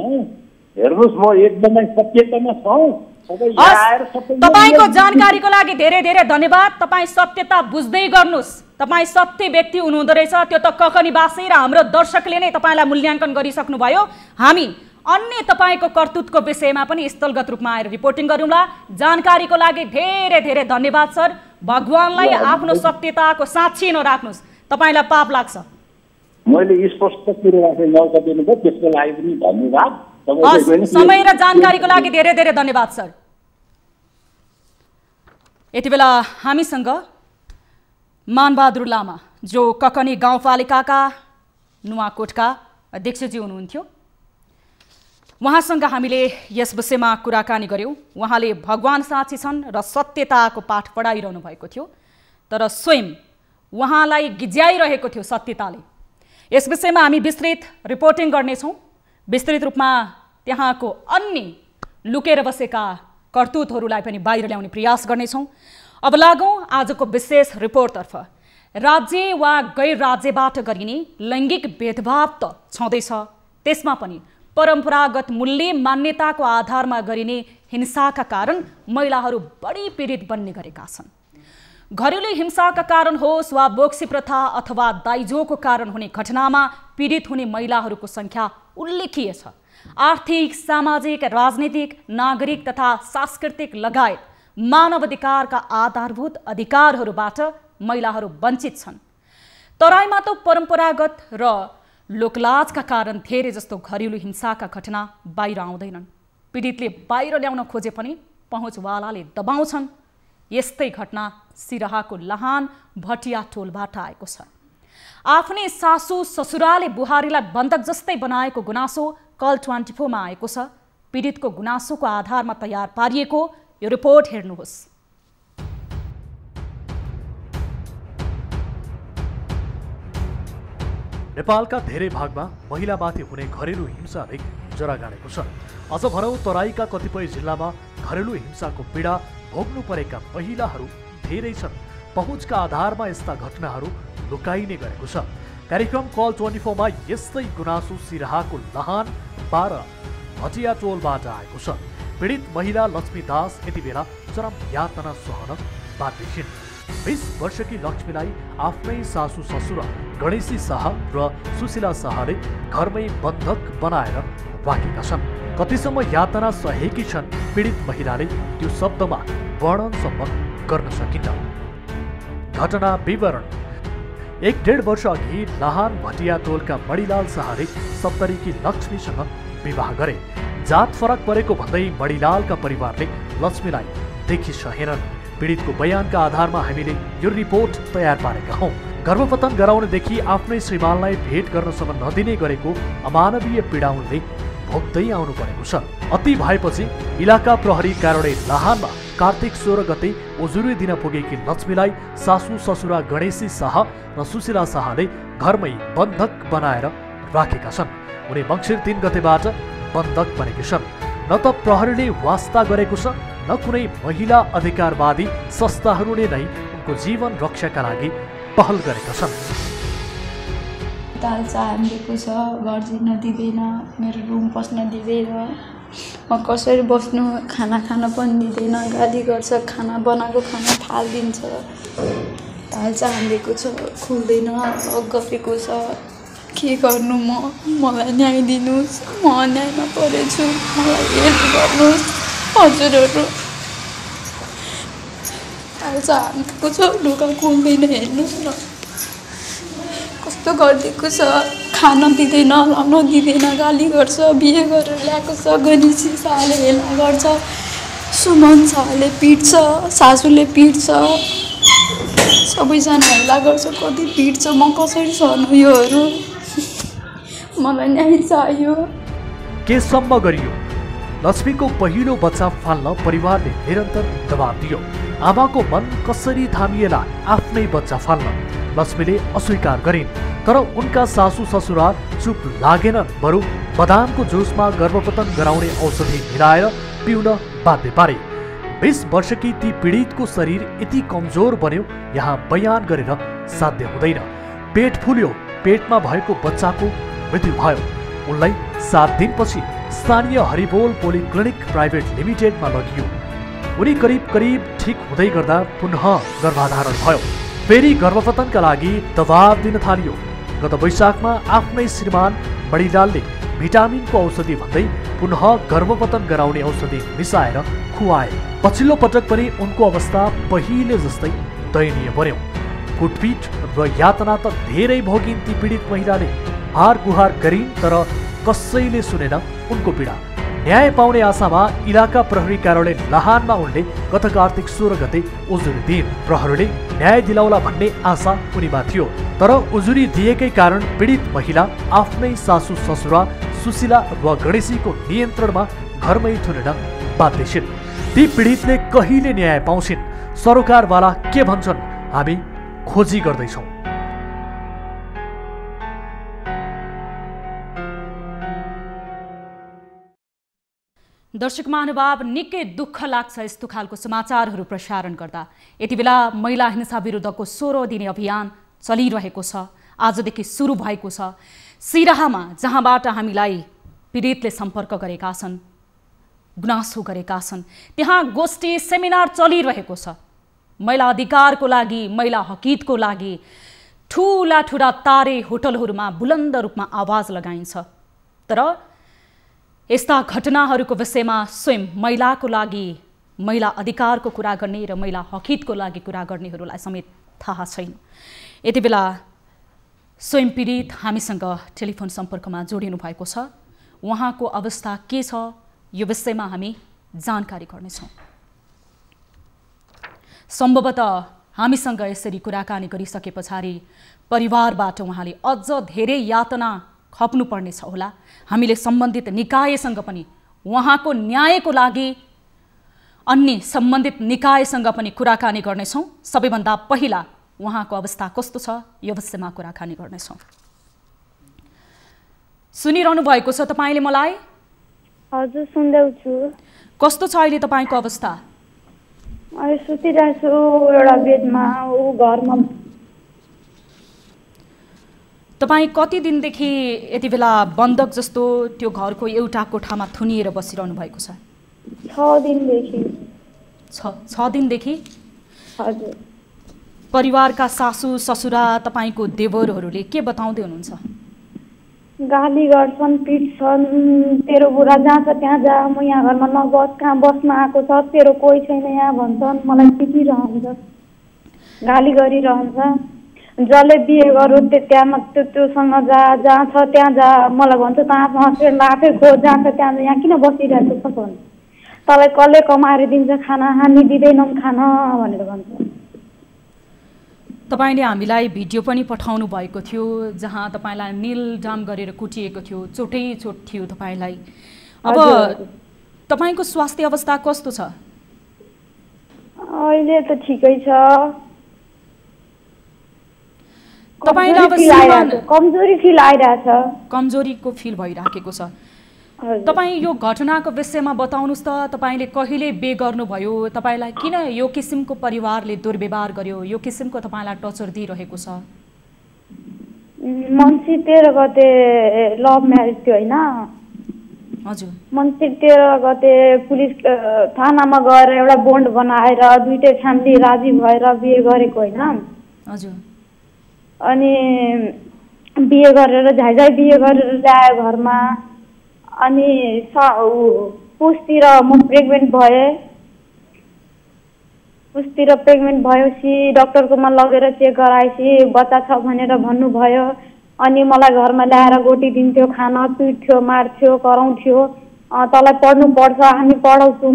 हेर्नुहोस्, म एकदमै सत्यतामा छु। तपाईको जानकारीको लागि धेरै धेरै धन्यवाद। तपाईँ सत्यता बुझ्दै गर्नुहोस्। तपाईँ सत्य व्यक्ति हुनुहुँदो रहेछ। त्यो त ककनीवासी र हाम्रो दर्शकले नै तपाईँलाई मूल्याङ्कन गरिसक्नुभयो। हामी अन्य तपाईँको कर्तुतको विषयमा पनि स्थलगत रूपमा आएर रिपोर्टिङ गरौँला। जानकारीको लागि धेरै धेरै धन्यवाद सर। भगवानलाई आफ्नो सत्यताको साक्षी नराख्नुहोस्, तपाईँलाई पाप लाग्छ। मैले स्पष्ट कुरो राख्ने मौका दिनुभयो, त्यसको लागि पनि धन्यवाद। समय र जानकारीको लागि धेरै धेरै धन्यवाद सर। यति बेला हामीसँग मानबहादुर लामा, जो ककनी गाउँपालिकाका नुवाकोटका अध्यक्षजी हुनुहुन्थ्यो, उहाँसँग हामीले यस विषयमा कुराकानी गऱ्यौँ। उहाँले भगवान साक्षी छन् र सत्यताको पाठ पढाइरहनु भएको थियो, तर स्वयं उहाँलाई गिज्याइरहेको थियो सत्यताले। यस विषयमा हामी विस्तृत रिपोर्टिङ गर्नेछौँ। विस्तृत रूपमा त्यहाँको अन्य लुकेर बसेका करतुतहरूलाई पनि बाहिर ल्याउने प्रयास गर्नेछौँ। अब लागौँ आजको विशेष रिपोर्टतर्फ। राज्य वा गैर राज्यबाट गरिने लैङ्गिक भेदभाव त छँदैछ, त्यसमा पनि परम्परागत मूल्य मान्यताको आधारमा गरिने हिंसाका कारण महिलाहरू बढी पीडित बन्ने गरेका छन्। घरेलु हिंसाका कारण होस् वा बोक्सी प्रथा अथवा दाइजोको कारण हुने घटनामा पीडित हुने महिलाहरूको सङ्ख्या उल्लेखनीय छ। आर्थिक, सामाजिक, राजनीतिक, नागरिक तथा सांस्कृतिक लगायत मानवाधिकारका आधारभूत अधिकारहरूबाट महिलाहरू वञ्चित छन्। तराईमा त परम्परागत र लोकलाजका कारण धेरै जस्तो घरेलु हिंसाका घटना बाहिर आउँदैनन्। पीडितले बाहिर ल्याउन खोजे पनि पहुँचवालाले दबाउँछन्। यस्तै घटना सिराहाको लहान भटिया टोलबाट आएको छ। आफ्नै सासू ससुराले बुहारीलाई बन्धक जस्तै बनाएको गुनासो कल 24 मा आएको छ। पीडितको गुनासोको आधारमा तयार पारिएको यो रिपोर्ट हेर्नुहोस्। नेपालका धेरै भागमा महिलामाथि हुने घरेलु हिंसाले जरा गाडेको छ। अझ भनौँ तराईका कतिपय जिल्लामा घरेलु हिंसाको पीडा भोग्नु परेका महिलाहरू धेरै छन्। पहुँचका आधारमा यस्ता घटनाहरू लुकाइने गरेको छ। कार्यक्रम कल 24 मा यस्तै गुनासो सिराहाको लहान 12 भटिया टोलबाट आएको छ। पीडित महिला लक्ष्मी दास यति बेला चरम यातना सहन बाध्य छिन्। 20 वर्षकी लक्ष्मीलाई आफ्नै सासू ससुरा गणेशी शाह र सुशीला शाहले घरमै बन्धक बनाएर राखेका छन्। कतिसम्म यातना सहेकी छन् पीडित महिलाले त्यो शब्दमा वर्णनसम्म गर्न सकिन्न। घटना विवरण। 1.5 वर्ष अघि लहान भटिया टोलका मणिलाल शाहले सप्तरीकी लक्ष्मीसँग विवाह गरे। जात फरक परेको भन्दै मणिलालका परिवारले लक्ष्मीलाई देखिसकेनन्। पीडितको बयानका आधारमा हामीले यो रिपोर्ट तयार पारेका हौँ। गर्भपतन गराउनेदेखि आफ्नै श्रीमानलाई भेट गर्नसम्म नदिने गरेको अमानवीय पीडा उनले भोग्दै आउनु परेको छ। अति भएपछि इलाका प्रहरी कार्यालय लहानमा कार्तिक 16 गते उजुरी दिन पुगेकी लक्ष्मीलाई सासू ससुरा गणेशी शाह र सुशीला शाहले घरमै बन्धक बनाएर राखेका छन्। उनी मङ्सिर 3 गतेबाट बन्धक बनेकी छन्। न त प्रहरीले वास्ता गरेको छ, न कुनै महिला अधिकारवादी संस्थाहरूले नै उनको जीवन रक्षाका लागि पहल गरेका छन्। दाल चाहन दिएको छ, घर जिर्न दिँदैन, मेरो रुम पस्न दिँदैन, म कसरी बस्नु, खाना खान पनि दिँदैन, गाली गर्छ, खाना बनाएको खाना फालिदिन्छ। दाल चाहन दिएको छ, खुल्दैन, लक गरेको छ। के गर्नु मलाई न्याय दिनुहोस्, म अन्यायमा परेछु, मलाई हेल्प गर्नुहोस् हजुरहरू। दाल चाहन दिएको छ, लुगा खुल्दैन, हेर्नुहोस् न कस्तो गरिदिएको छ। खान दिँदैन, लाउन दिँदैन, गाली गर्छ, बिहे गरेर ल्याएको छ। गणेशी शाहले हेला गर्छ, सुमन शाहले पिट्छ, सासूले पिट्छ, सबैजना हेला गर्छ, कति पिट्छ। म कसरी सहनु योहरू? मलाई न्याय चाहियो। केसम्म गरियो? लक्ष्मीको पहिलो बच्चा फाल्न परिवारले निरन्तर दबाब दियो। आमाको मन कसरी थामिएला आफ्नै बच्चा फाल्न? लक्ष्मीले अस्वीकार गरिन्, तर उनका सासू ससुरा चुप लागेनन्। बरु बदामको जुसमा गर्भपतन गराउने औषधि मिलाएर पिउन बाध्य पारे। 20 वर्षकी ती पीडितको शरीर यति कमजोर बन्यो, यहाँ बयान गरेर साध्य हुँदैन। पेट फुल्यो, पेटमा भएको बच्चाको मृत्यु भयो। उनलाई 7 दिनपछि स्थानीय हरिबोल पोलिक्लिनिक प्राइभेट लिमिटेडमा लगियो। उनी करिब ठिक हुँदै गर्दा पुनः गर्भाधारण भयो। फेरि गर्भपतनका लागि दबाब दिन थालियो। गत वैशाखमा आफ्नै श्रीमान मणिलालले भिटामिनको औषधि भन्दै पुनः गर्भपतन गराउने औषधि मिसाएर खुवाए। पछिल्लो पटक पनि उनको अवस्था पहिले जस्तै दयनीय बन्यो। कुटपिट र यातना त धेरै भोगिन् ती पीडित महिलाले। हार गुहार गरिन्, तर कसैले सुनेन उनको पीडा। न्याय पाउने आशामा इलाका प्रहरी कार्यालय लहानमा उनले गत कार्तिक 16 गते उजुरी दिइन्। प्रहरीले न्याय दिलाउला भन्ने आशा उनीमा थियो, तर उजुरी दिएकै कारण पीडित महिला आफ्नै सासू ससुरा सुशीला व गणेशीको नियन्त्रणमा घरमै थुनेर बाध्य छिन्। ती पीडितले कहिले न्याय पाउँछिन्? सरोकारवाला के भन्छन्? हामी खोजी गर्दैछौँ। दर्शक महानुभाव, निकै दुःख लाग्छ यस्तो खालको समाचारहरू प्रसारण गर्दा। यति बेला महिला हिंसा विरुद्धको 16 दिने अभियान चलिरहेको छ, आजदेखि सुरु भएको छ। सिराहामा जहाँबाट हामीलाई पीडितले सम्पर्क गरेका छन्, गुनासो गरेका छन्, त्यहाँ गोष्ठी सेमिनार चलिरहेको छ। महिला अधिकारको लागि, महिला हकितको लागि ठुला ठुला तारे होटलहरूमा बुलन्द रूपमा आवाज लगाइन्छ। तर यस्ता घटनाहरूको विषयमा स्वयं महिलाको लागि, महिला अधिकारको कुरा गर्ने र महिला हकितको लागि कुरा गर्नेहरूलाई समेत थाहा छैन। यति बेला स्वयं पीडित हामीसँग टेलिफोन सम्पर्कमा जोडिनु भएको छ। उहाँको अवस्था के छ यो विषयमा हामी जानकारी गर्नेछौँ। सम्भवतः हामीसँग यसरी कुराकानी गरिसके पछाडि परिवारबाट उहाँले अझ धेरै यातना खप्नुपर्नेछ होला। हामीले सम्बन्धित निकायसँग पनि उहाँको न्यायको लागि अन्य सम्बन्धित निकायसँग पनि कुराकानी गर्नेछौँ। सबैभन्दा पहिला उहाँको अवस्था कस्तो छ यो विषयमा कुराकानी गर्नेछौँ। सुनिरहनु भएको छ तपाईँले मलाई? हजुर, सुन्दैछु। कस्तो छ अहिले तपाईँको अवस्था? अहिले सुतिरहेको छु एउटा बेडमा, घरमा। तपाईँ कति दिनदेखि यति बेला बन्धक जस्तो त्यो घरको एउटा कोठामा थुनिएर बसिरहनु भएको छ? 6 दिनदेखि। 6 दिनदेखि? हजुर। परिवारका सासू ससुरा तपाईँको देवरहरूले के बताउँदै हुनुहुन्छ? गाली गर्छन्, पिट्छन्। तेरो बुढा जहाँ छ त्यहाँ जा, म यहाँ घरमा नबस, कहाँ बस्न आएको छ, तेरो कोही छैन यहाँ भन्छन्। मलाई पिटिरहन्छ, गाली गरिरहन्छ। जसले बिहे गर्यो त्यहाँ त्योसँग जा, जहाँ छ त्यहाँ जा। मलाई भन्छ त आफ्नो हस्बेन्ड आफै खोज, जहाँ छ त्यहाँ यहाँ किन बसिरहेको छ भन्छ। तँलाई कसले कमाएर दिन्छ खाना, हामी दिँदैनौँ खाना भनेर भन्छ। तपाईँले हामीलाई भिडियो पनि पठाउनु भएको थियो जहाँ तपाईँलाई निलडाम गरेर कुटिएको थियो, चोटै चोट थियो तपाईँलाई। अब तपाईँको स्वास्थ्य अवस्था कस्तो छ? अहिले त ठिकै छ। तपाईलाई कमजोरी फिल आइरहेछ। कमजोरीको फिल भइराखेको छ। तपाईँ यो घटनाको विषयमा बताउनुहोस् त। तपाईँले कहिले बे गर्नुभयो? तपाईँलाई किन यो किसिमको परिवारले दुर्व्यवहार गर्यो? यो किसिमको तपाईँलाई टर्चर दिइरहेको छ? मन्सिर 13 गते लभ म्यारेज थियो होइन? हजुर। मन्सिर 13 गते पुलिस थानामा गएर एउटा बोन्ड बनाएर दुईटै फ्यामिली राजी भएर बिहे गरेको होइन? हजुर। अनि बिहे गरेर झाइझाइ बिहे गरेर ल्यायो घरमा। अनि पुसतिर म प्रेग्नेन्ट भएँ। पुसतिर प्रेग्नेन्ट भएपछि डक्टरकोमा लगेर चेक गराएपछि बच्चा छ भनेर भन्नुभयो। अनि मलाई घरमा ल्याएर गोटी दिन्थ्यो, खाना पिट्थ्यो, मार्थ्यो, कराउँथ्यो। तँलाई पढ्नुपर्छ, हामी पढाउँछौँ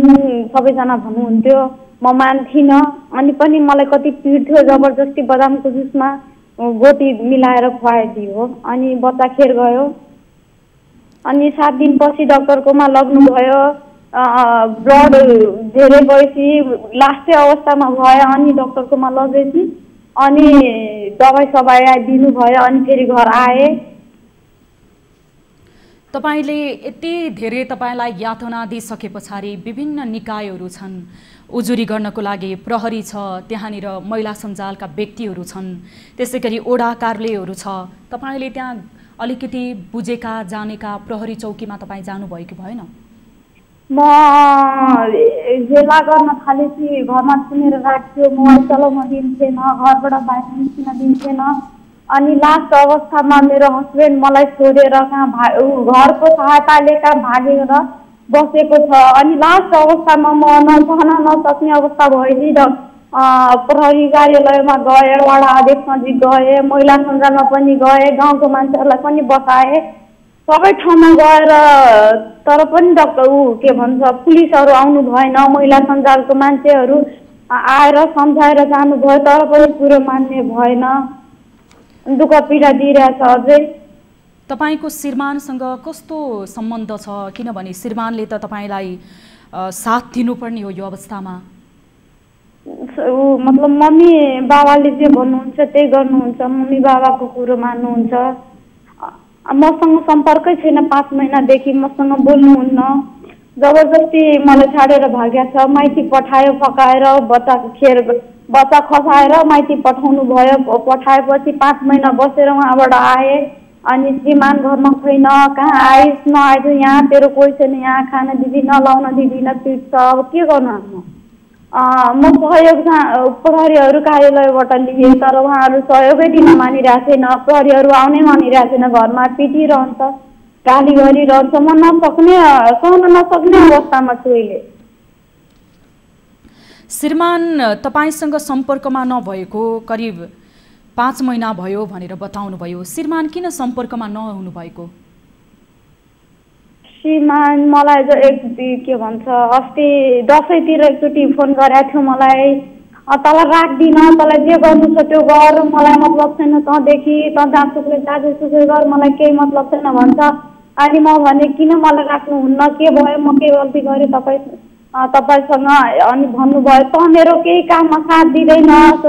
सबैजना भन्नुहुन्थ्यो। म मान्थिनँ। अनि पनि मलाई कति पिट्थ्यो, जबरजस्ती बदामको जुसमा गोटी मिलाएर खुवाइदियो। अनि बच्चा खेर गयो। अनि 7 दिनपछि डक्टरकोमा लग्नुभयो। ब्लड धेरै गएपछि लास्टै अवस्थामा भयो। अनि डक्टरकोमा लगेपछि अनि दबाई सबाई दिनुभयो। अनि फेरि घर आए। तपाईँले यति धेरै तपाईँलाई यातना दिइसके पछाडि विभिन्न निकायहरू छन्, उजुरी गर्नको लागि प्रहरी छ, त्यहाँनिर महिला सञ्जालका व्यक्तिहरू छन्, त्यसै गरी ओडा कार्यालयहरू छ। तपाईँले त्यहाँ अलिकति बुझेका जानेका प्रहरी चौकीमा तपाईँ जानुभयो कि भएन? म हेला गर्न थालेपछि घरमा सुनेर राख्थ्यो, मोबाइल चलाउन दिन्थेन, घरबाट बाहिर निस्किन दिन्थेन। अनि लास्ट अवस्थामा मेरो हस्बेन्ड मलाई छोडेर कहाँ घरको सहायताले कहाँ भागेर बसेको छ। अनि लास्ट अवस्थामा म सहन नसक्ने अवस्था भएपछि प्रहरी कार्यालयमा गए, वडा अध्यक्षजी गए, महिला सञ्जालमा पनि गए, गाउँको मान्छेहरूलाई पनि बताए, सबै ठाउँमा गएर। तर पनि के भन्छ पुलिसहरू आउनु भएन। महिला सञ्जालको मान्छेहरू आएर सम्झाएर जानुभयो, तर पनि कुरो मान्ने भएन। दुःख पीडा दिइरहेछ अझै। तपाईँको श्रीमानसँग कस्तो सम्बन्ध छ? किनभने श्रीमानले त तपाईँलाई साथ दिनुपर्ने हो यो अवस्थामा। मतलब मम्मी बाबाले जे भन्नुहुन्छ त्यही गर्नुहुन्छ। मम्मी बाबाको कुरो मान्नुहुन्छ। मसँग सम्पर्कै छैन 5 महिनादेखि, मसँग बोल्नुहुन्न। जबरजस्ती मलाई छाडेर भाग्या छ। माइती पठायो फकाएर बच्चा खसाएर माइती पठाउनु भयो। पठाएपछि 5 महिना बसेर उहाँबाट आए। अनि श्रीमान घरमा छैन, कहाँ आइस नआइस, यहाँ तेरो कोही छैन, यहाँ खान दिदिन, लाउन दिदिन, पिट्छ। अब के गर्नु आफ्नो? म सहयोग प्रहरीहरू कार्यालयबाट लिएँ, तर उहाँहरू सहयोगै दिन मानिरहेको छैन। प्रहरीहरू आउनै मानिरहेको छैन, घरमा पिटिरहन्छ, गाली गरिरहन्छ। म सहन नसक्ने अवस्थामा छु अहिले। श्रीमान तपाईसँग सम्पर्कमा नभएको करिब 5 महिना भयो भनेर बताउनुभयो। श्रीमान किन सम्पर्कमा नहुनु भएको? श्रीमान मलाई के भन्छ अस्ति दसैँतिर एकचोटि फोन गरेको थियो मलाई, तँलाई राख्दिन, तँलाई जे गर्नु छ त्यो गर, मलाई मतलब छैन तँदेखि, तँ जहाँसुकै जाँदैसुकै गर, मलाई केही मतलब छैन भन्छ। अनि म भने किन मलाई राख्नुहुन्न, के भयो, म के गल्ती गरेँ तपाईँसँग? अनि भन्नुभयो तँ मेरो केही काममा साथ दिँदैनस्,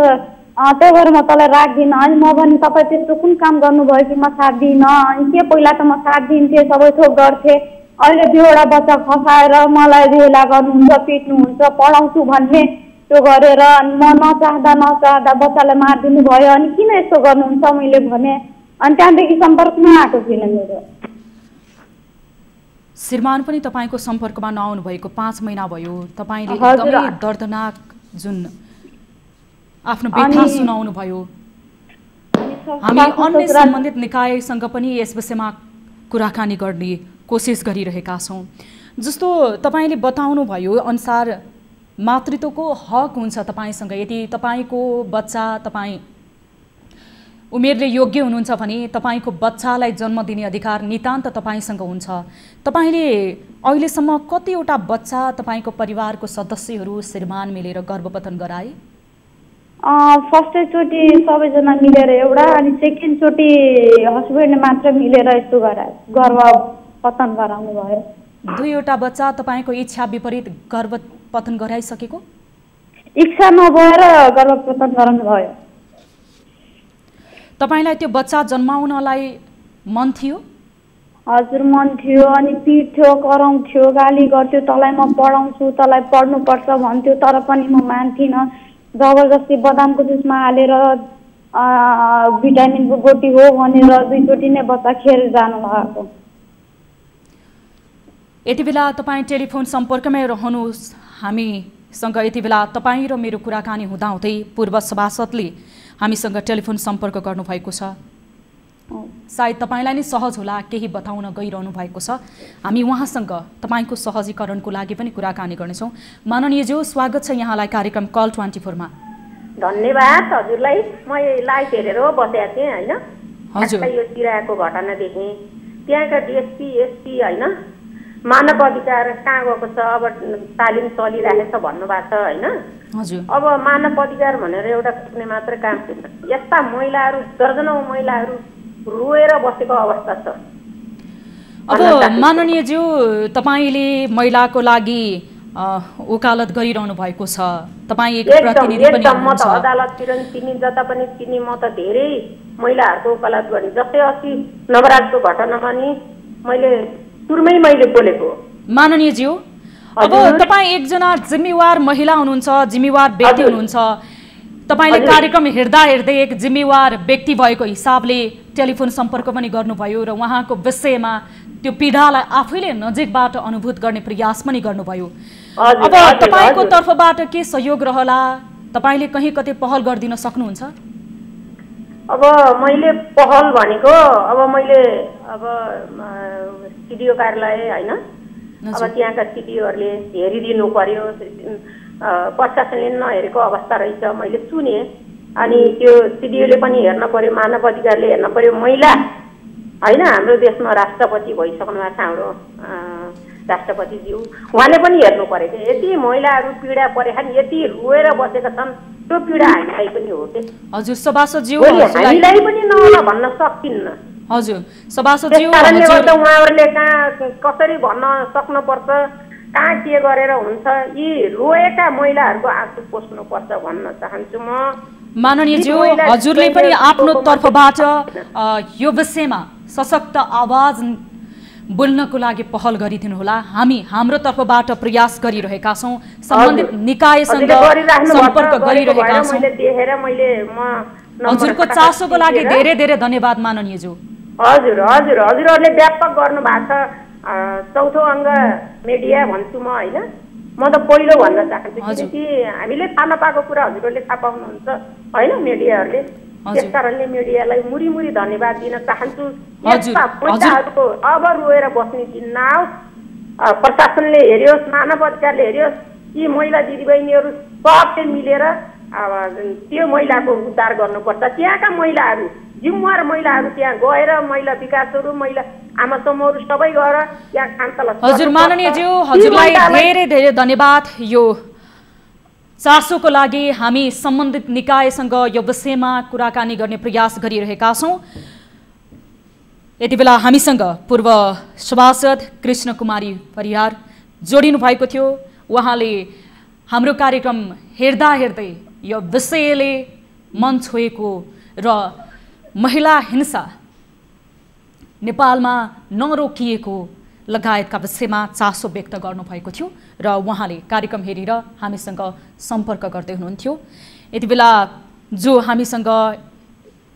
त्यही भएर म तँलाई राख्दिनँ। अनि म भने तपाईँ त्यस्तो कुन काम गर्नुभयो कि म साथ दिइनँ? अनि के पहिला त म साथ दिन्थेँ, सबै थोक गर्थेँ, अहिले 2वटा बच्चा खसाएर मलाई भेला गर्नुहुन्छ, पिट्नुहुन्छ, पढाउँछु भन्ने त्यो गरेर म नचाहँदा बच्चालाई मारिदिनु भयो। अनि किन यस्तो गर्नुहुन्छ मैले भने। अनि त्यहाँदेखि सम्पर्कमै आएको थिएन मेरो। श्रीमान पनि तपाईँको सम्पर्कमा नआउनु भएको 5 महिना भयो। तपाईँले एकदमै दर्दनाक जुन आफ्नो व्यथा सुनाउनु भयो। हामी अन्य सम्बन्धित निकायसँग पनि यस विषयमा कुराकानी गर्ने कोसिस गरिरहेका छौँ। जस्तो तपाईँले बताउनु भयो अनुसार मातृत्वको हक हुन्छ तपाईँसँग। यदि तपाईँको बच्चा तपाईँ उमेरले योग्य हुनुहुन्छ भने तपाईँको बच्चालाई जन्म दिने अधिकार नितान्त तपाईँसँग हुन्छ। तपाईँले अहिलेसम्म कतिवटा बच्चा तपाईँको परिवारको सदस्यहरू श्रीमान मिलेर गर्भपतन गराए? फर्स्टचोटि सबैजना मिलेर एउटा, अनि सेकेन्डचोटि हस्बेन्ड मात्र मिलेर यस्तो गर्भपतन गराउनु भयो। 2वटा बच्चा तपाईँको इच्छा विपरीत गर्भपतन गराइसकेको? इच्छा नभएर गर्भपतन गराउनु भयो। तपाईँलाई त्यो बच्चा जन्माउनलाई मन थियो? हजुर मन थियो। अनि पिट्थ्यो, कराउँथ्यो, गाली गर्थ्यो, तँलाई म पढाउँछु, तँलाई पढ्नुपर्छ भन्थ्यो, तर पनि म मान्थिनँ। जबरजस्ती बदामको जुसमा हालेर भिटामिनको गोटी हो भनेर 2चोटि नै बच्चा खेर जानु भएको। यति बेला तपाईँ टेलिफोन सम्पर्कमै रहनुहोस् हामीसँग। यति बेला तपाईँ र मेरो कुराकानी हुँदाहुँदै पूर्व सभासदले हामीसँग टेलिफोन सम्पर्क गर्नुभएको छ। सायद तपाईँलाई नै सहज होला केही बताउन गइरहनु भएको छ। हामी उहाँसँग तपाईँको सहजीकरणको लागि पनि कुराकानी गर्नेछौँ। माननीयज्यू, स्वागत छ यहाँलाई कार्यक्रम कल 24 मा। धन्यवाद हजुरलाई। म लाइभ हेरेर बसेको थिएँ होइन। हजुर, यो सिराको घटना देखेँ, त्यहाँका डिएसपी एसपी होइन, मानव अधिकार कहाँ गएको छ, अब तालिम चलिरहेको छ भन्नुभएको छ होइन। हजुर, अब मानव अधिकार भनेर एउटा कुनै मात्र काम छैन। यस्ता महिलाहरू, दर्जनौं महिलाहरू रोएर बसेको अवस्था छ। अब माननीयज्यू, तपाईँले महिलाको लागि वकालत गरिरहनु भएको छ, तपाईँ एक प्रतिनिधि पनि हुनुहुन्छ। अदालततिर चिनी जता पनि चिनी, म त धेरै महिलाहरूको वकालत गरेँ। जस्तै अस्ति नवराजको घटनामा नि मैले बोलेको। माननीयज्यू, अब तपाईँ एकजना जिम्मेवार महिला हुनुहुन्छ, जिम्मेवार व्यक्ति हुनुहुन्छ। तपाईले कार्यक्रम हेर्दा हेर्दै एक जिम्मेवार व्यक्ति भएको हिसाबले टेलिफोन सम्पर्क पनि गर्नुभयो र उहाँको विषयमा त्यो पीडालाई आफैले नजिकबाट अनुभूत गर्ने प्रयास पनि गर्नुभयो। अब तपाईको तर्फबाट के सहयोग रहला? तपाईले कहीं कतै पहल गरिदिन सक्नुहुन्छ? अब मैले पहल भनेको मैले सिडिओ कार्यालय हैन, अब त्यहाँका सिडिओहरुले हेरिदिनु पर्यो। प्रशासनले नहेरेको अवस्था रहेछ, मैले सुने। अनि त्यो सिडिओले पनि हेर्न पर्यो, मानव अधिकारले हेर्न पर्यो। महिला हैन, हाम्रो देशमा राष्ट्रपति भइसक्नु भएको छ हाम्रो राष्ट्रपतिज्यू, उहाँले पनि हेर्नु पर्यो कि यति महिलाहरू पीडा परेका छन्, यति रोएर बसेका छन्, त्यो पीडा हामीलाई पनि हो के। हजुर सभासदज्यू, हामीलाई पनि नहोला भन्न सक्दिन्न। हजुर सभासदज्यू, कारणले गर्दा उहाँहरूले कहाँ कसरी भन्न सक्नुपर्छ, कहाँ के गरेर हुन्छ, यी रोएका महिलाहरूको आँसु पोस्नुपर्छ भन्न चाहन्छु म। माननीयज्यू, हजुरले पनि आफ्नो तर्फबाट यो विषयमा सशक्त आवाज बोल्नको लागि पहल गरिदिनु होला। हामी हाम्रो तर्फबाट प्रयास गरिरहेका छौँ, सम्बन्धित निकायसँग सम्पर्क गरिरहेका छौँ। हजुरको चासोको लागि धेरै धेरै धन्यवाद माननीयज्यू। हजुरहरूले व्यापक गर्नु भएको छ। चौथो अङ्ग मिडिया भन्छु म होइन, म त पहिलो भन्न चाहन्छु किनकि हामीले थाहा नपाएको कुरा हजुरहरूले थाहा पाउनुहुन्छ होइन मिडियाहरूले। त्यस कारणले मिडियालाई मुरी धन्यवाद दिन चाहन्छु। महिलाहरूको अब रोएर बस्ने दिन नआओस्, प्रशासनले हेरियोस्, मानव अधिकारले हेरियोस्, यी महिला दिदीबहिनीहरू सबले मिलेर त्यो महिलाको उद्धार गर्नुपर्छ। त्यहाँका महिलाहरू जिम्मेवार महिलाहरू त्यहाँ गएर महिला विकासहरू, महिला आमा समूहहरू सबै गएर त्यहाँ खानतला। हजुर माननीयज्यू, हजुरलाई धेरै धेरै धन्यवाद। यो चासोको लागि हामी सम्बन्धित निकायसँग यो विषयमा कुराकानी गर्ने प्रयास गरिरहेका छौँ। यति बेला हामीसँग पूर्व सभासद कृष्ण कुमारी परियार जोडिनु भएको थियो। उहाँले हाम्रो कार्यक्रम हेर्दा हेर्दै यो विषयले मन छोएको र महिला हिंसा नेपालमा नरोकिएको लगायतका विषयमा चासो व्यक्त गर्नुभएको थियो र उहाँले कार्यक्रम हेरेर हामीसँग सम्पर्क गर्दै हुनुहुन्थ्यो। यति बेला जो हामीसँग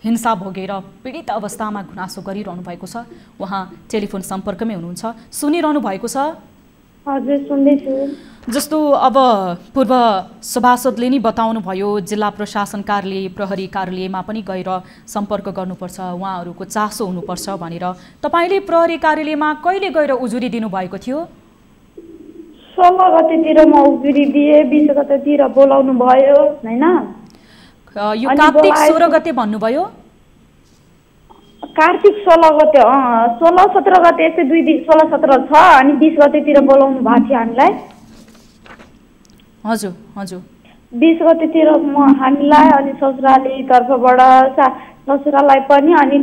हिंसा भोगेर पीडित अवस्थामा गुनासो गरिरहनु भएको छ उहाँ टेलिफोन सम्पर्कमै हुनुहुन्छ, सुनिरहनु भएको छ? हजुर सुन्दैछु। जस्तो अब पूर्व सभासदले नि बताउनु भयो जिल्ला प्रशासन कार्यालय, प्रहरी कार्यालयमा पनि गएर सम्पर्क गर्नुपर्छ, उहाँहरूको चासो हुनुपर्छ भनेर। तपाईँले प्रहरी कार्यालयमा कहिले गएर उजुरी दिनुभएको थियो? 16 गतेतिर म उजुरी दिएँ, 20 गतेतिर बोलाउनु भयो हैन। यो कार्तिक 16 गते भन्नुभयो? कार्तिक 16 गते 16-17 गते यस्तै 2 दिन 16-17 छ अनि 20 गतेतिर बोलाउनु भएको थियो हामीलाई। हजुर हजुर 20 गतेतिर हामीलाई अनि ससुराली तर्फबाट ससुरालाई पनि अनि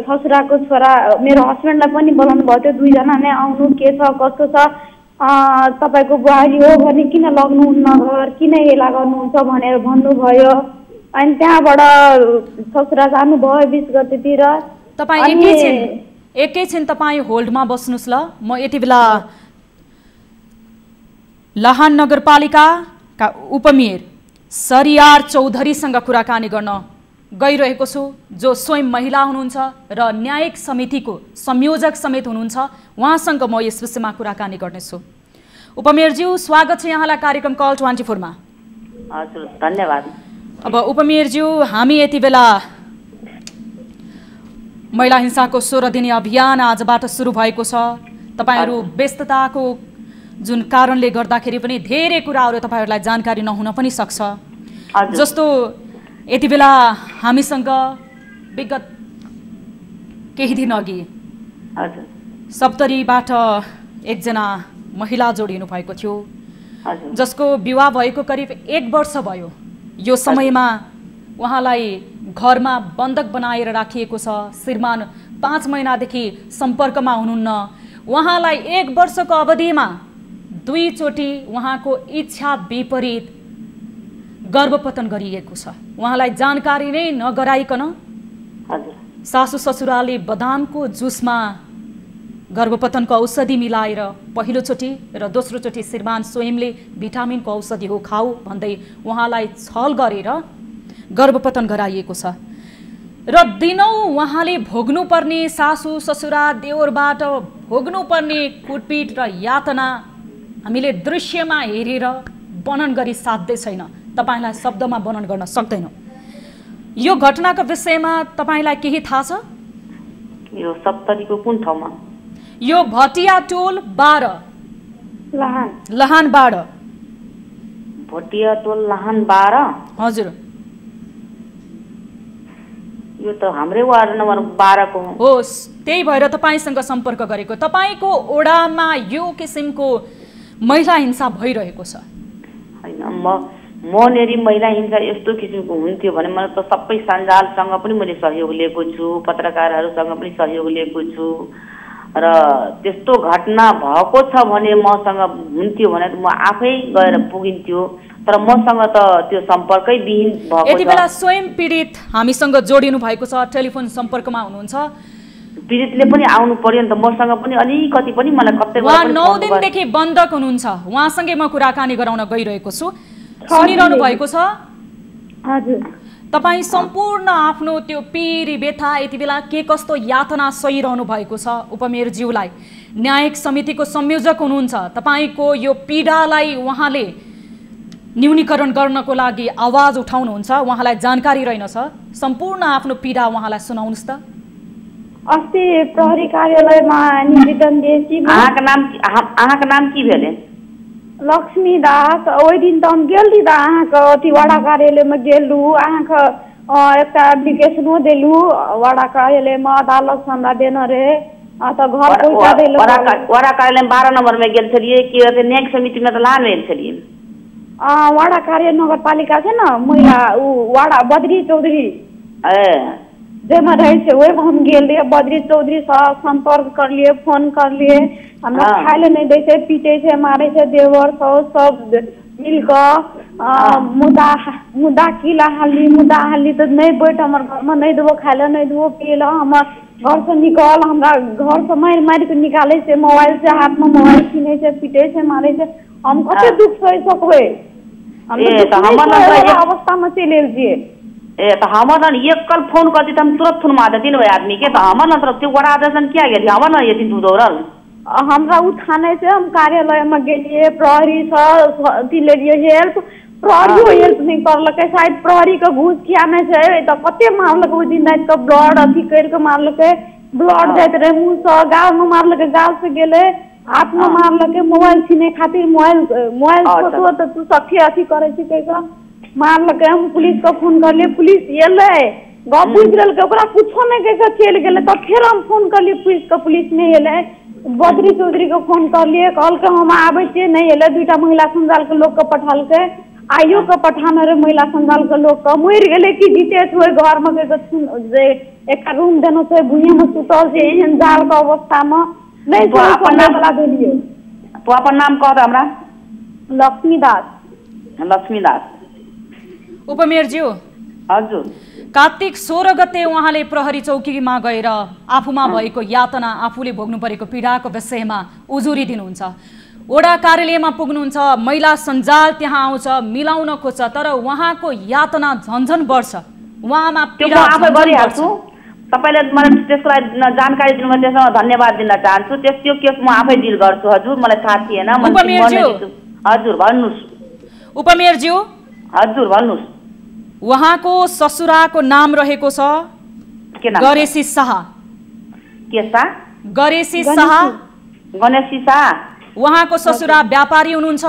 ससुराको छोरा मेरो हस्बेन्डलाई पनि बोलाउनु भएको थियो। 2 जना नै आउनु, के छ कस्तो छ, तपाईँको बुहारी हो भने किन लग्नुहुन्न घर, किन हेला गर्नुहुन्छ भनेर भन्नुभयो। अनि त्यहाँबाट ससुरा जानुभयो 20 गतेतिर। तपाईँ एकैछिन तपाईँ होल्डमा बस्नुहोस् ल। म यति बेला लाहान नगरपालिकाका उपमेयर सरियार चौधरीसँग कुराकानी गर्न गइरहेको छु, जो स्वयं महिला हुनुहुन्छ र न्यायिक समितिको संयोजक समेत हुनुहुन्छ। उहाँसँग म यस विषयमा कुराकानी गर्नेछु। उपमेयरज्यू, स्वागत छ यहाँलाई कार्यक्रम कल 24 मा। हजुर धन्यवाद। अब उपमेयरज्यू, हामी यति बेला महिला हिंसाको 16 दिने अभियान आजबाट सुरु भएको छ। तपाईहरू व्यस्तताको जुन कारणले गर्दाखेरि पनि धेरै कुराहरू तपाईहरूलाई जानकारी नहुन पनि सक्छ। जस्तो यति बेला हामीसँग विगत केही दिन अघि सप्तरीबाट एकजना महिला जोडिनु भएको थियो, जसको विवाह भएको करिब 1 वर्ष भयो। यो समयमा उहाँलाई घरमा बन्धक बनाएर राखिएको छ। श्रीमान 5 महिनादेखि सम्पर्कमा हुनुहुन्न। उहाँलाई 1 वर्षको अवधिमा 2 चोटि उहाँको इच्छा विपरीत गर्भपतन गरिएको छ। उहाँलाई जानकारी नै नगराइकन सासु ससुराले बदामको जुसमा गर्भपतनको औषधि मिलाएर पहिलोचोटि र दोस्रोचोटि श्रीमान स्वयंले भिटामिनको औषधि हो खाऊ भन्दै उहाँलाई छल गरेर गर्भपतन गराइएको छ। र दिनौँ उहाँले भोग्नुपर्ने सासु ससुरा देवरबाट भोग्नुपर्ने कुटपिट र यातना हामीले दृश्यमा हेरेर वर्णन गरी साध्य छैन, तपाईलाई शब्दमा वर्णन गर्न सक्दैनौँ। यो घटनाको विषयमा तपाईलाई केही थाहा छ? यो सप्तरीको कुन ठाउँमा? यो भटिया टोल 12 लहान 12। भटिया टोल लहान 12? हजुर। यो त हाम्रै वार्ड नम्बर 12 को हो। त्यही भएर तपाईसँग सम्पर्क गरेको। तपाईको ओडामा यो किसिमको महिला हिंसा भइरहेको छ हैन? मनेरी महिला हिंसा यस्तो किसिमको हुन्थ्यो भने मलाई त सबै सञ्जालसँग पनि मैले सहयोग लिएको छु, पत्रकारहरूसँग पनि सहयोग लिएको छु र त्यस्तो घटना भएको छ भने मसँग हुन्थ्यो भने म आफै गएर पुगिन्थ्यो, तर मसँग त त्यो सम्पर्कै विहीन भएको छ। यति बेला स्वयं पीडित हामीसँग जोडिनु भएको छ, टेलिफोन सम्पर्कमा हुनुहुन्छ। पीडितले पनि आउनु पर्यो नि त मसँग पनि अलिकति पनि मलाई कतै उहाँ 9 दिनदेखि बन्धक हुनुहुन्छ उहाँसँगै म कुराकानी गराउन गइरहेको छु सुनिरहनु भएको छ हजुर तपाई सम्पूर्ण आफ्नो त्यो पीर व्यथा यति बेला के कस्तो यातना सहिरहनु भएको छ उपमेयरज्यूलाई न्यायिक समितिको संयोजक हुनुहुन्छ तपाईको यो पीडालाई उहाँले न्यूनीकरण गर्नको लागि आवाज उठाउनुहुन्छ उहाँलाई जानकारी रहेनछ सम्पूर्ण आफ्नो पीडा उहाँलाई सुनाउनुस् त अस्ति प्रहरी कार्यालयमा निवेदन दिएकी अहाँको नाम की भेले लक्ष्मी दास ओहि दिन त हम गेली त अहाँको अथी वडा कार्यालयमा गेलु अहाँको एउटा एप्लिकेशनो देलु वडा कार्यालयमा अदालत सल्लाह देन रे त घर पैसा देलु वडा कार्यालय 12 नम्बर में गेल छलिए के अथी न्यायिक समिति में त लान भेल छलिए वडा कार्य नगरपालिका छ न महिला वडा बद्री चौधरी जेमा रहे थे वही हम गेल बद्री चौधरी से संपर्क कर लिए फोन कर लिए हमरा खाए ले नहीं दे थे पीटे थे मारे थे देवर सब मिलकर मुदा किला हाली तो नहीं बैठ हमारे घर में नहीं देवो खाए ले नहीं देवो पिए हम घर से निकल हमरा घर से मार के निकाले से मोबाइल से हाथ में मोबाइल छीने से पीटे से मारे से हम कते दुख सह सकबे अवस्था में चले जी ए तो हमारा एकल फोन कर दी हम तुरंत फोन मार देती ना आदमी के तो हमारा तरफ से बड़ा आदेशन क्या गया हमारा ये दिन दौड़ल हमरा उठाने से हम कार्यालय में गेलिए प्रहरी से ले लिए हेल्प प्रहरी हेल्प नहीं करलके शायद प्रहरी के घूस खियाने से तो कते मारलक उस दिन रात के ब्लड अथी कर के मारलके ब्लड जात रहे मुंह से गाल में मारलके गाल से गेले हाथ में मारलके मोबाइल छीने खातिर मोबाइल तो तू सखी अथी करे छी कैसा मारलके हम पुलिस को फोन कर लिए पुलिस एले गप बुझ लेलके ओकरा कुछो नहीं कैसे चल गेले तब फिर हम फोन कर लिए पुलिस नहीं एले बद्री चौधरी को फोन कर लिए कल के हम आबे छे नहीं एले दूटा महिला संजाल के लोग को पठाल के आइयो के पठाने रे महिला संजाल के लोग को मर गेले कि जीते छे घर में के एक रूम देनो छे भुइया में सुतल छे एहन जाल के अवस्था में नहीं तो अपन नाम बता देलिए तो अपन नाम कह दे हमरा लक्ष्मी दास उपमेयरज्यू हजुर कार्तिक 16 गते उहाँले प्रहरी चौकीमा गएर आफूमा भएको यातना आफूले भोग्नु परेको पीडाको विषयमा उजुरी दिनुहुन्छ वडा कार्यालयमा पुग्नुहुन्छ महिला सञ्जाल त्यहाँ आउँछ मिलाउन खोज्छ तर उहाँको यातना झन्झन बढ्छ उहाँमा पीडा आफै गरिहाल्छु तपाईले मलाई त्यसको लागि जानकारी दिनुभयो त्यसमा धन्यवाद दिन चाहन्छु त्यो केस म आफै डिल गर्छु हजुर मलाई थाहा थिएन हजुर भन्नुस् उपमेयरज्यू हजुर भन्नुस् उहाँको ससुराको नाम रहेको छ गणेशी शाह गणेशी शाह उहाँको ससुरा व्यापारी हुनुहुन्छ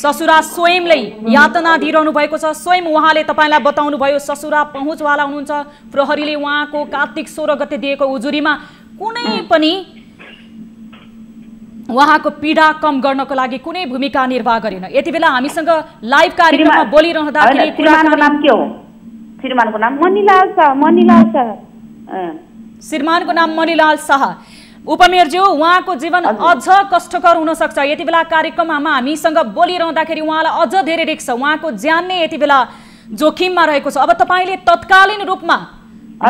ससुरा स्वयंले यातना दिइरहनु भएको छ स्वयं उहाँले तपाईलाई बताउनु भयो ससुरा पहुँचवाला हुनुहुन्छ प्रहरीले उहाँको कार्तिक 16 गते दिएको उजुरीमा कुनै पनि उहाँको पीडा कम गर्नको लागि कुनै भूमिका निर्वाह गरेन यति बेला हामीसँग लाइभ कार्यक्रममा बोलिरहँदाखेरि श्रीमानको नाम के हो श्रीमानको नाम मणिलाल शाह श्रीमानको नाम मणिलाल शाह उपमेयरज्यू उहाँको जीवन अझ कष्टकर हुन सक्छ यति बेला कार्यक्रममा हामीसँग बोलिरहँदाखेरि उहाँलाई अझ धेरै रिस्क छ उहाँको ज्यान नै यति बेला जोखिममा रहेको छ अब तपाईले तत्कालीन रूपमा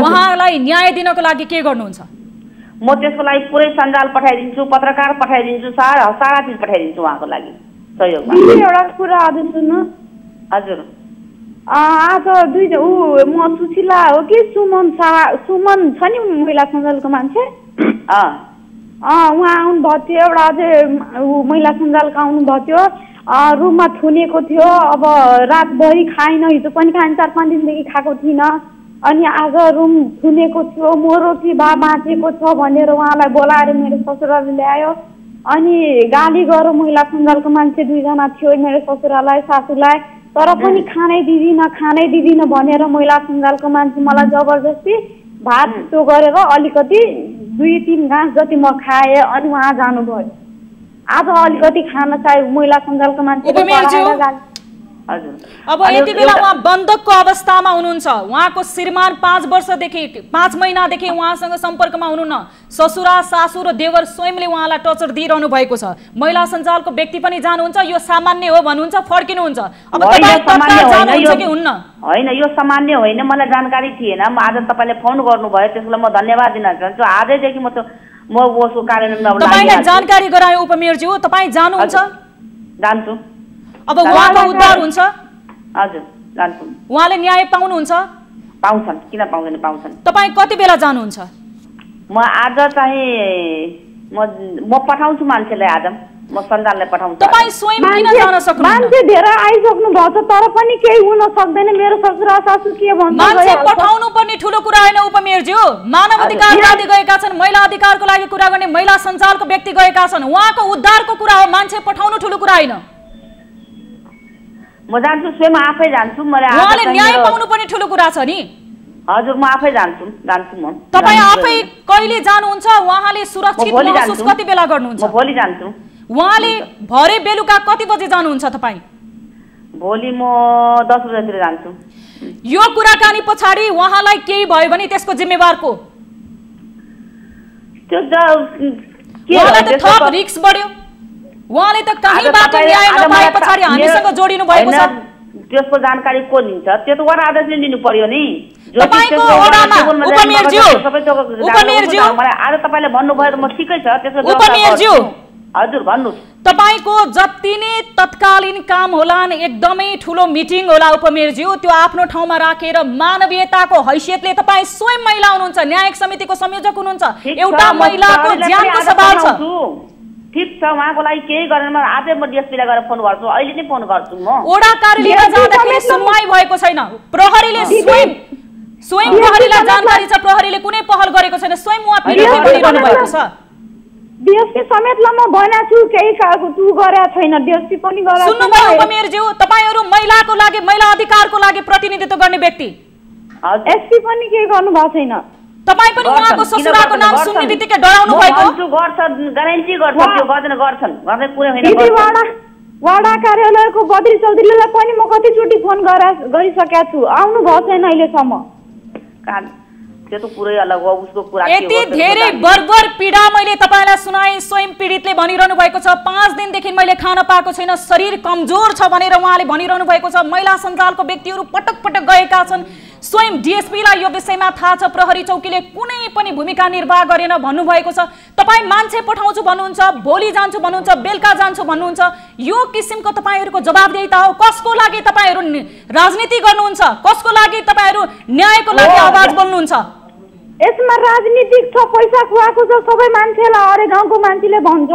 उहाँलाई न्याय दिनको लागि के गर्नुहुन्छ म त्यसको लागि पुरै सञ्जाल पठाइदिन्छु पत्रकार पठाइदिन्छु सारा चीज पठाइदिन्छु उहाँको लागि सहयोगमा एउटा कुरा आदेश सुन्नु हजुर आज दुईटा म सुशीला हो कि सुमन छ नि महिला सञ्जालको मान्छे उहाँ आउनु भएको थियो एउटा अझै महिला सञ्जालको आउनु भएको थियो रुममा थुनेको थियो अब रातभरि खाइन हिजो पनि खाइन 4-5 दिनदेखि खाएको थिइनँ अनि आज रुम थुनेको थियो मरो कि बा बाँचेको छ भनेर उहाँलाई बोलाएर मेरो ससुराले ल्यायो अनि गाली गऱ्यो महिला सञ्जालको मान्छे 2 जना थियो मेरो ससुरालाई सासूलाई तर पनि खानै दिदिन भनेर महिला सञ्जालको मान्छे मलाई जबरजस्ती भात त्यो गरेर अलिकति 2-3 घाँस जति म खाएँ अनि उहाँ जानुभयो आज अलिकति खान चाहे महिला सञ्जालको मान्छे अब यति बेला उहाँ बन्धकको अवस्थामा हुनुहुन्छ। उहाँको श्रीमान 5 महिनादेखि उहाँसँग सम्पर्कमा हुनुहुन्न। ससुरा सासू र देवर स्वयंले उहाँलाई टर्चर दिइरहनु भएको छ। महिला सञ्जालको व्यक्ति पनि जानुहुन्छ, यो सामान्य हो भन्नुहुन्छ, फर्किनुहुन्छ। अब तपाईँ तत्काल जानुहुन्छ कि हुन्न? होइन, यो सामान्य होइन, मलाई जानकारी थिएन। म आज तपाईले फोन गर्नुभयो, त्यसलाई म धन्यवाद दिन चाहन्छु। आजैदेखि म उसको कार्यान्वयनमा तपाईलाई जानकारी गराए उपमेयरज्यू, तपाईँ जानुहुन्छ? जान्छु। अब उहाँको उद्धार हुन्छ? हजुर जान्छु। उहाँले न्याय पाउनुहुन्छ? पाउँछन्, किन पाउँदैन, पाउँछन्। तपाईँ कति बेला जानुहुन्छ? म आज चाहिँ म पठाउँछु मान्छेलाई, आज म सञ्जाललाई पठाउँछु। तपाईँ स्वयं किन जान सक्नुहुन्छ? मान्छे धेरै आइसक्नु भएको छ तर पनि केही हुन सक्दैन। मेरो ससुरा सासू के भन्छ? मान्छे पठाउनु पर्ने ठुलो कुरा होइन उपमेयरज्यू। मानव अधिकारवादी गएका छन्, महिला अधिकारको लागि कुरा गर्ने महिला सञ्जालको व्यक्ति गएका छन्। उहाँको उद्धारको कुरा हो, मान्छे पठाउनु ठुलो कुरा होइन। म जान्छु, स्वयं आफै जान्छु। उहाँले न्याय पाउनु पर्ने ठुलो कुरा छ नि। हजुर, म आफै जान्छु म। तपाईँ आफै कहिले जानुहुन्छ? उहाँले सुरक्षित महसुस कति बेला गर्नुहुन्छ? म भोलि जान्छु। उहाँले भरे बेलुका कति बजे जानुहुन्छ तपाईँ? भोलि म 10 बजेतिर जान्छु। यो कुराकानी पछाडि उहाँलाई केही भयो भने त्यसको जिम्मेवार को? उहाँलाई त थप रिस्क बढ्यो। उहाँले त कहीँबाट न्याय नपाए पछाडि हामीसँग जोडिनु भएको छ। त्यसको जानकारी को लिन्छ? त्यो त वडा अध्यक्षले लिनु पर्यो नि। तपाईको वडामा उपमेयरज्यू, मलाई आज तपाईले भन्नुभयो म ठिकै छ, त्यसको उपमेयरज्यू हजुर भन्नुस्। तपाईको जति नै तत्कालीन काम होलान्, एकदमै ठुलो मिटिङ होला उपमेयरज्यू, त्यो आफ्नो ठाउँमा राखेर मानवीयताको हैसियतले तपाईँ स्वयं महिला हुनुहुन्छ, न्यायिक समितिको संयोजक हुनुहुन्छ, एउटा महिलाको ज्यानको सवाल छ। ठीक छ, उहाँको लागि केही गरेन। आजै म डिएसपीलाई गएर फोन गर्छु, अहिले नै फोन गर्छु। म ओडा कार्यालयमा जाँदाखेरि सुनवाई भएको छैन। प्रहरीले स्वयं प्रहरीलाई जानकारी छ, प्रहरीले कुनै पहल गरेको छैन, स्वयं उहाँ पीडितले भनिरहनु भएको छ। डिएसपी समेतलाई म भनेको छु, केही तू गरेको छैन, डिएसपी पनि गरेको छैन। सुन्नुभयो उपमेयरज्यू, तपाईहरु महिलाको लागि, महिला अधिकारको लागि प्रतिनिधित्व गर्ने व्यक्ति, एसपी पनि केही गर्नु भएको छैन। तपाई पनि उहाँको ससुराको नाम सुन्ने बित्तिकै डराउनु भएको? गर्छन्, ग्यारेन्टी गर्छन्, त्यो गर्दैन, गर्छन्, गर्ने कुरै होइन। वडा कार्यालयको बद्री चौधरीलाई पनि म कतिचोटि फोन गरिसकेको छु, आउनु भएको छैन अहिलेसम्म। त्यो त पुरै अलग हो, उसको कुरा के हो? यति धेरै बर्बर पीडा मैले तपाईलाई सुनाए, स्वयं पीडितले भनिरहनु भएको छ। 5 दिनदेखि मैले खान पाएको छैन, शरीर कमजोर छ भनेर उहाँले भनिरहनु भएको छ। महिला सञ्जालको व्यक्तिहरू पटक पटक गएका छन्। स्वयं डिएसपीलाई यो विषयमा थाहा छ, प्रहरी चौकीले कुनै पनि भूमिका निर्वाह गरेन भन्नुभएको छ। तपाईँ मान्छे पठाउँछु भन्नुहुन्छ, भोलि जान्छु भन्नुहुन्छ, बेलुका जान्छु भन्नुहुन्छ। यो किसिमको तपाईँहरूको जवाबदेहिता हो? कसको लागि तपाईँहरू राजनीति गर्नुहुन्छ? कसको लागि तपाईँहरू न्यायको लागि आवाज बोल्नुहुन्छ? यसमा राजनीतिक छ, पैसा खुवाएको छ सबै मान्छेलाई, अरे गाउँको मान्छेले भन्छ।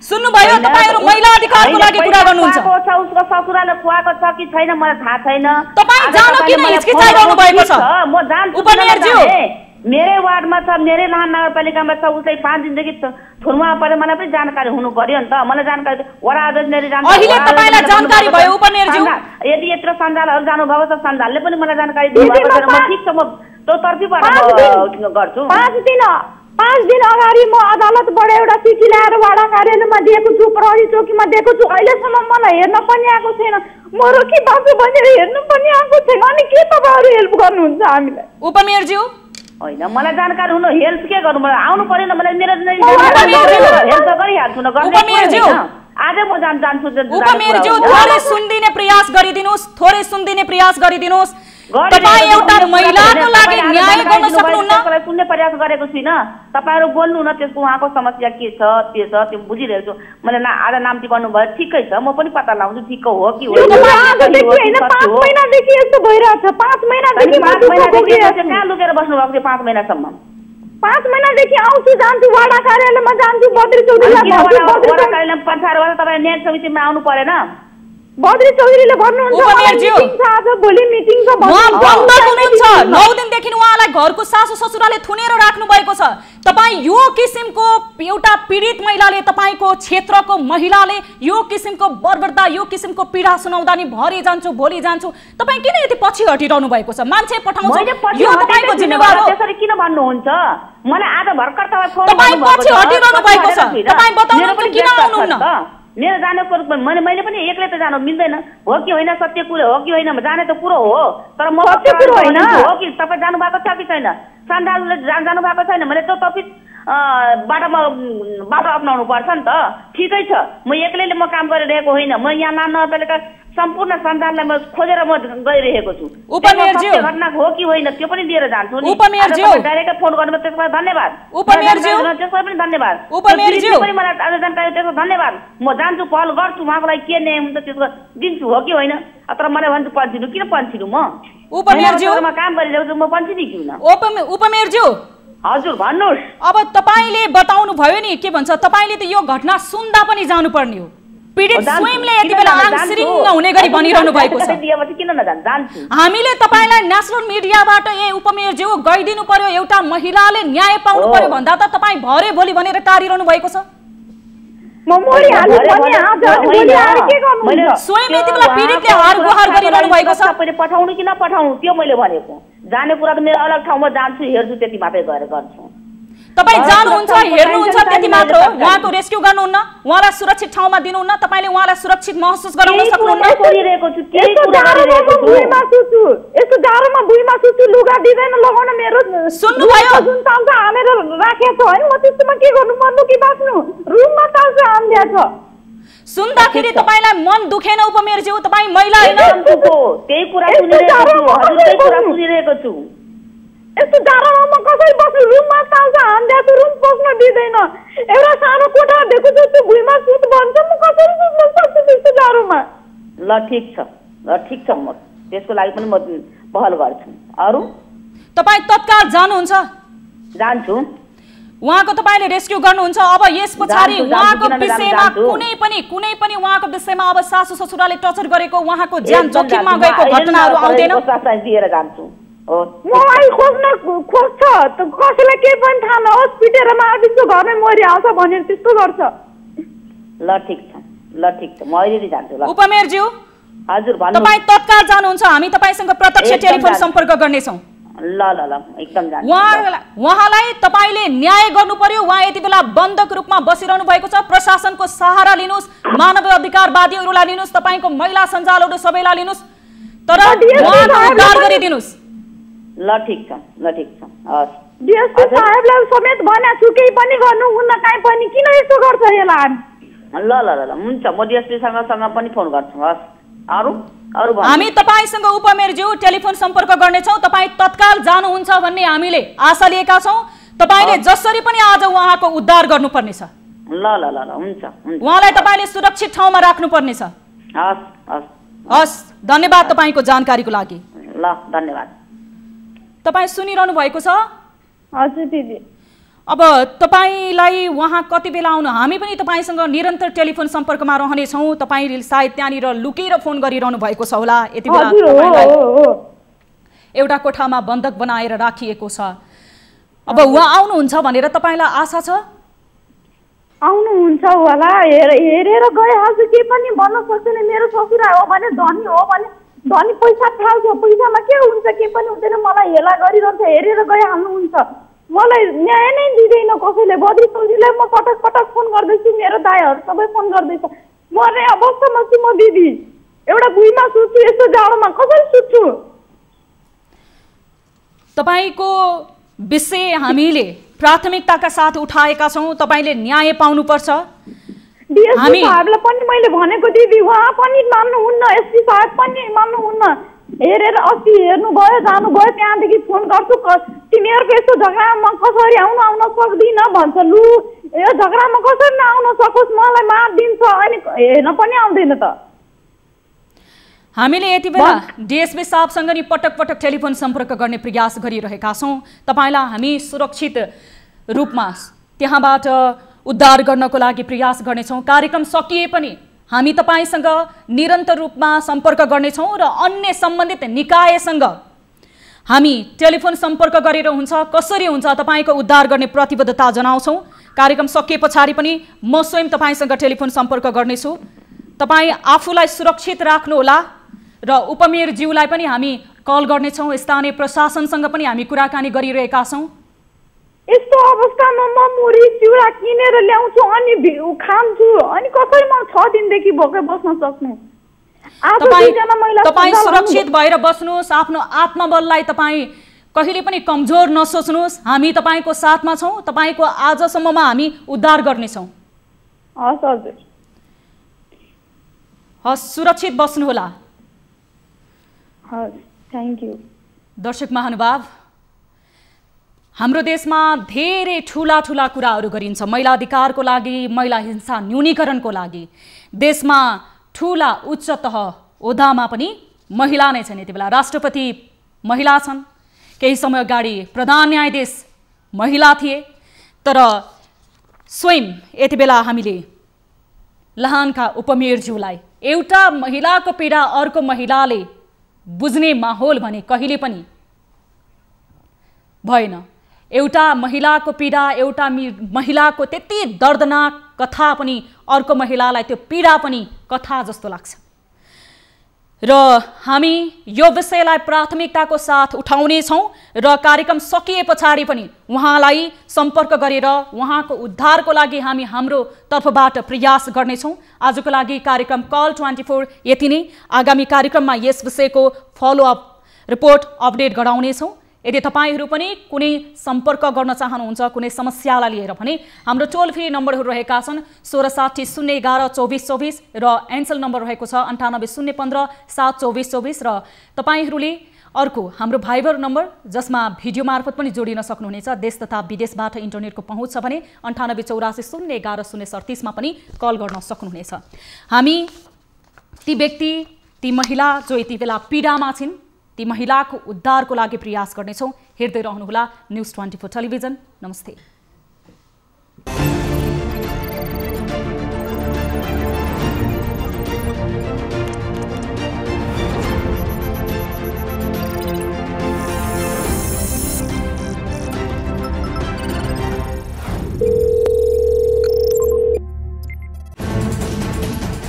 सुन्नुभयो, तपाईहरु महिला अधिकारको लागि कुरा गर्नुहुन्छ। उसको ससुराले खुवाएको छ कि छैन मलाई थाहा छैन। तपाई जान किन हिचकिचाइरहनु भएको छ? म जान्छु, उपमेयरज्यू मेरै वार्डमा छ, मेरै लाहान नगरपालिकामा छ, उसले 5 दिनदेखि थुनमा परे, मलाई पनि जानकारी हुनु पर्यो नि त। मलाई जानकारी वडा अध्यक्षले जानकारी, अहिले तपाईलाई जानकारी भयो उपमेयरज्यू? यदि यत्रो सञ्जालहरु जानु भएको छ, सञ्जालले पनि मलाई जानकारी दिनुभएको छैन। म ठीक छ, म त्यो तर्फबाट गर्छु। 5 दिन अगाडि म अदालतबाट एउटा चिठी ल्याएर वडा कार्यालयमा दिएको छु, प्रहरी चौकीमा दिएको छु। अहिलेसम्म मलाई हेर्न पनि आएको छैन। म रोकी बाँच्छु भनेर हेर्न पनि आएको छैन। अनि के तपाईहरु हेल्प गर्नुहुन्छ हामीलाई? उपमेयरज्यू होइन, मलाई जानकारी हुनु, हेल्प के गर्नु, मलाई आउनु परेन। मलाई मेरो हेल्प त गरिहाल्छु न। उपमेयरज्यू आजै म जान्छु। उपमेयरज्यू थोरै सुन्दिने प्रयास गरिदिनुस्, थोरै सुन्दिने प्रयास गरिदिनुस्। तपाई एउटा महिलाको लागि न्याय गर्न सक्नुहुन्न? सुन्ने प्रयास गरेको छैन। तपाईहरु बोल्नु न, त्यसको उहाँको समस्या के छ, के छ त्यो बुझिरहेको छु। मैले आज नाम टिपाउनु भयो, ठिकै छ, म पनि पत्ता लगाउँछु ठिक हो कि होइन। 5 महिनादेखि यस्तो भइरहेछ। 5 महिनादेखि कहाँ लुकेर बस्नु भएको थियो? 5 महिनासम्म। 5 महिनादेखि आउँछु, जान्छु, वडा कार्यालयमा जान्छु, बद्री चौधरीलाई पठाएर तपाईँ न्याय समितिमा आउनु परेन? बद्री चौधरीले भन्नुहुन्छ उपमेयरज्यू आज भोलि मिटिङ छ, उहाँ बन्द हुनुहुन्छ। 9 दिनदेखि उहाँलाई घरको सासु ससुराले थुनेर राख्नु भएको छ। तपाई यो किसिमको एउटा पीडित महिलाले, तपाईको क्षेत्रको महिलाले यो किसिमको बर्बरता, यो किसिमको पीडा सुनाउँदा नि भरे जान्छु, भोलि जान्छु, तपाई किन यति पछि हटिरहनु भएको छ? मान्छे पठाउँछु, यो तपाईको जिम्मेवार हो। त्यसरी किन भन्नुहुन्छ? मलाई आज भर्खर तपाई पछि हटिरहनु भएको छ। तपाई बताउनु किन आउनुहुन्न? मेरो जानेको मैले पनि एक्लै त जानु मिल्दैन हो कि होइन सत्य कुरो हो कि होइन जाने त कुरो हो तर म सत्य कुरो होइन हो कि तपाईँ जानु भएको छ कि छैन सञ्जालले जानु भएको छैन भने त तपाईँ बाटो अप्नाउनु पर्छ नि त ठिकै छ म एक्लैले म काम गरिरहेको होइन म यहाँ नाम नपालेका सम्पूर्ण सञ्जाललाई म खोजेर म गइरहेको छु उपमेयरज्यू घटना हो कि होइन त्यो पनि दिएर जान्छु नि उपमेयरज्यू डाइरेक्ट फोन गर्नु त्यसको धन्यवाद उपमेयरज्यू त्यसको पनि धन्यवाद उपमेयरज्यू पनि मलाई आज जानकारी त्यसको धन्यवाद म जान्छु पहल गर्छु उहाँको लागि के न्याय हुन्छ त्यसको दिन्छु हो कि होइन तर मलाई भन्छु पन्छिनु किन पन्छिनु म उपमेयरज्यू म काम गरिरहेको छु म पन्छिनु किन उपमेयरज्यू हजुर भन्नुहोस् अब तपाईले बताउनु भयो नि के भन्छ तपाईले त यो घटना सुन्दा पनि जानुपर्ने हो पीडित स्वयंले यति बेला आङसिरिङ हुने गरी भनिरहनु भएको छ किन नजान्छु हामीले तपाईलाई नेशनल मिडियाबाट उपमेयरज्यू गइदिनु पर्यो एउटा महिलाले न्याय पाउनु पर्यो भन्दा त तपाई भरे भोलि भनेर टारिरहनु भएको छ स्वयं यति बेला पीडितले हार गुहार गरिरहनु भएको छ तपाईले पठाउनु कि नपठाउनु त्यो मैले भनेको जाने कुरा त मेरो अलग ठाउँमा जान्छु हेर्छु त्यति मात्रै गरेर गर्छु तपाई जानुहुन्छ हेर्नुहुन्छ त्यति मात्र हो उहाँको रेस्क्यु गर्नुहुन्न उहाँलाई सुरक्षित ठाउँमा दिनुहुन्न तपाईले उहाँलाई सुरक्षित महसुस गराउन सक्नुहुन्न गरिरहेको छु केही कुरा गरिरहेको छु यस्तो जाडोमा बुइमा सुत्छु लुगा दिदैन लगाउन मेरो सुन्नुभयो जुन तालसा हालेर राखेको छ हैन म त्यस्तोमा के गर्नु मर्नु कि बाँच्नु रुममा तालसा हाल्दिया छ सुन्दाखेरि तपाईलाई मन दुखेन उपमेयरज्यू तपाई महिला हैन त्यही कुरा सुनिरहेको छु यस्तो जाडोमा म कसरी बस्नु रुममा तालसा हाल्दिया छु रुम पस्न दिदैन एउटा सानो कोठा दिएको छु त्यो भुइँमा सुत भन्छ म कसरी सुत्न सक्छु त्यस्तो जाडोमा ल ठिक छ म त्यसको लागि पनि म पहल गर्छु अरु तपाई तत्काल जानुहुन्छ जान्छु उहाँको तपाईले रेस्क्यु गर्नुहुन्छ अब यस पछाडी उहाँको विषयमा कुनै पनि उहाँको विषयमा अब सासु ससुराले टर्चर गरेको उहाँको ज्यान जोखिममा गएको घटनाहरू आउँदैन दिएर जान्छु मलाई खोज्छ कसैलाई केही पनि थाहा नहोस् पिटेर मार्दिन्छु घरमै मरिहाल्छ भनेर त्यस्तो गर्छ ल ठिक छ म अहिले जान्छु ल उपमेयरज्यू हजुर भन्नु तपाई तत्काल जानुहुन्छ हामी तपाईसँग प्रत्यक्ष टेलिफोन सम्पर्क गर्नेछौँ ल एकदम जान्छु उहाँलाई तपाईले न्याय गर्नु पर्यो उहाँ यति बेला बन्धक रूपमा बसिरहनु भएको छ प्रशासनको सहारा लिनुस् मानव अधिकारवादीहरूलाई लिनुस् तपाईको महिला सञ्जालहरू सबैलाई लिनुस् तर उहाँको उद्धार गरिदिनुस् ल ठिक छ हस् डिएसपी साहेबलाई समेत भने छु केही पनि गर्नु हुन्न काई पनि किन यस्तो गर्छ यसलाई ल हुन्छ म डिएसपी सँग पनि फोन गर्छु हस् अरु हामी तपाईसँग उपमेयरज्यू टेलिफोन सम्पर्क गर्नेछौँ तपाई तत्काल जानुहुन्छ भन्ने हामीले आशा लिएका छौँ तपाईले जसरी पनि आज उहाँको उद्धार गर्नुपर्ने छ ल हुन्छ उहाँलाई तपाईले सुरक्षित ठाउँमा राख्नुपर्ने छ हस् धन्यवाद तपाईको जानकारीको लागि ल धन्यवाद तपाई सुनिरहनु भएको छ हजुर दिदी अब तपाईलाई उहाँ कति बेला आउनु हामी पनि तपाईसँग निरन्तर टेलिफोन सम्पर्कमा रहनेछौँ तपाईले सायद त्यहाँनिर लुकेर फोन गरिरहनु भएको छ होला यति बेला एउटा कोठामा बन्धक बनाएर राखिएको छ अब उहाँ आउनुहुन्छ भनेर तपाईलाई आशा छ आउनुहुन्छ होला हेरेर गइहाल्छु के पनि भन्न सक्दैन मेरो ससुरा हो भने धनी हो भने धनी पैसा थाल्छ पैसामा के हुन्छ के पनि हुँदैन मलाई हेला गरिरहन्छ हेरेर गइहाल्नुहुन्छ मलाई न्याय नै दिँदैन कसैले बद्री चौधरीलाई म पटक फोन गर्दैछु मेरो दाइहरू सबै फोन गर्दैछ मर्ने अवस्थामा छु म दिदी एउटा भुइँमा सुत्छु यस्तो जाडोमा कसरी सुत्छु तपाईको विषय हामीले प्राथमिकताका साथ उठाएका छौँ तपाईले न्याय पाउनुपर्छ डिएसपी साहबलाई पनि मैले भनेको दिदी उहाँ पनि मान्नुहुन्न एसपी साहब पनि मान्नुहुन्न हेरेर अस्ति हेर्नु गयो जानु गयो त्यहाँदेखि फोन गर्छु तिमीहरूको यस्तो झगडामा म कसरी आउन सक्दिनँ भन्छ लु यो झगडामा कसरी नआउन सकोस् मलाई मारिदिन्छ अनि हेर्न पनि आउँदैन त हामीले यति बेला डिएसपी साहबसँग नि पटक टेलिफोन सम्पर्क गर्ने प्रयास गरिरहेका छौँ तपाईलाई हामी सुरक्षित रूपमा त्यहाँबाट उद्धार गर्नको लागि प्रयास गर्नेछौँ कार्यक्रम सकिए पनि हामी तपाईसँग निरन्तर रूपमा सम्पर्क गर्नेछौँ र अन्य सम्बन्धित निकायसँग हामी टेलिफोन सम्पर्क गरेर हुन्छ कसरी हुन्छ तपाईको उद्धार गर्ने प्रतिबद्धता जनाउँछौँ कार्यक्रम सकिए पछाडि पनि म स्वयं तपाईसँग टेलिफोन सम्पर्क गर्नेछु तपाई आफूलाई सुरक्षित राख्नुहोला र उपमेयरज्यूलाई पनि हामी कल गर्नेछौँ स्थानीय प्रशासनसँग पनि हामी कुराकानी गरिरहेका छौँ यस्तो अवस्थामा म मुरी चिउरा किनेर ल्याउँछु अनि खान्छु अनि कसरी म 6 दिनदेखि भोकै बस्न सक्नु? तपाईँ सुरक्षित भएर बस्नुहोस्, आफ्नो आत्मबललाई तपाईँ कहिले पनि कमजोर नसोच्नुहोस्। हामी तपाईँको साथमा छौँ, तपाईँको आजसम्ममा हामी उद्धार गर्नेछौँ। हस् हजुर, हस्, सुरक्षित बस्नुहोला। हस्, थ्याङ्क यू। दर्शक महानुभाव, हाम्रो देशमा धेरै ठुला ठुला कुराहरू गरिन्छ महिला अधिकारको लागि, महिला हिंसा न्यूनीकरणको लागि। देशमा ठुला उच्च तह ओहदामा पनि महिला नै छन्। यति बेला राष्ट्रपति महिला छन्, केही समय अगाडि प्रधान न्यायाधीश महिला थिए। तर स्वयं यति बेला हामीले लहानका उपमेयरज्यूलाई एउटा महिलाको पीडा अर्को महिलाले बुझ्ने माहौल भने कहिले पनि भएन। एउटा महिलाको पीडा, एउटा महिलाको त्यति दर्दनाक कथा पनि अर्को महिलालाई त्यो पीडा पनि कथा जस्तो लाग्छ। र हामी यो विषयलाई प्राथमिकताको साथ उठाउनेछौँ र कार्यक्रम सकिए पछाडि पनि उहाँलाई सम्पर्क गरेर उहाँको उद्धारको लागि हामी हाम्रो तर्फबाट प्रयास गर्नेछौँ। आजको लागि कार्यक्रम कल 24 यति नै। आगामी कार्यक्रममा यस विषयको फलोअप रिपोर्ट अपडेट गराउनेछौँ। यदि तपाईँहरू पनि कुनै सम्पर्क गर्न चाहनुहुन्छ कुनै समस्यालाई लिएर भने हाम्रो टोल फ्री नम्बरहरू रहेका छन् 1660 011 2424 र एन्सल नम्बर रहेको छ 98 015 72424 र तपाईँहरूले अर्को हाम्रो भाइबर नम्बर जसमा भिडियो मार्फत पनि जोडिन सक्नुहुनेछ। देश तथा विदेशबाट इन्टरनेटको पहुँच छ भने 98 84 011 037 मा पनि कल गर्न सक्नुहुनेछ। हामी ती व्यक्ति, ती महिला जो यति बेला पीडामा छिन्, ती महिलाको उद्धारको लागि प्रयास गर्नेछौँ। हेर्दै रहनुहोला न्युज 24 टेलिभिजन। नमस्ते।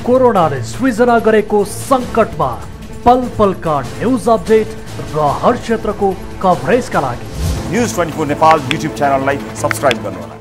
कोरोनाले सृजना गरेको सङ्कटमा पल पलका न्युज अपडेट र हर क्षेत्रको कभरेजका लागि न्युज 24 नेपाल युट्युब च्यानललाई सब्स्क्राइब गर्नुहोला।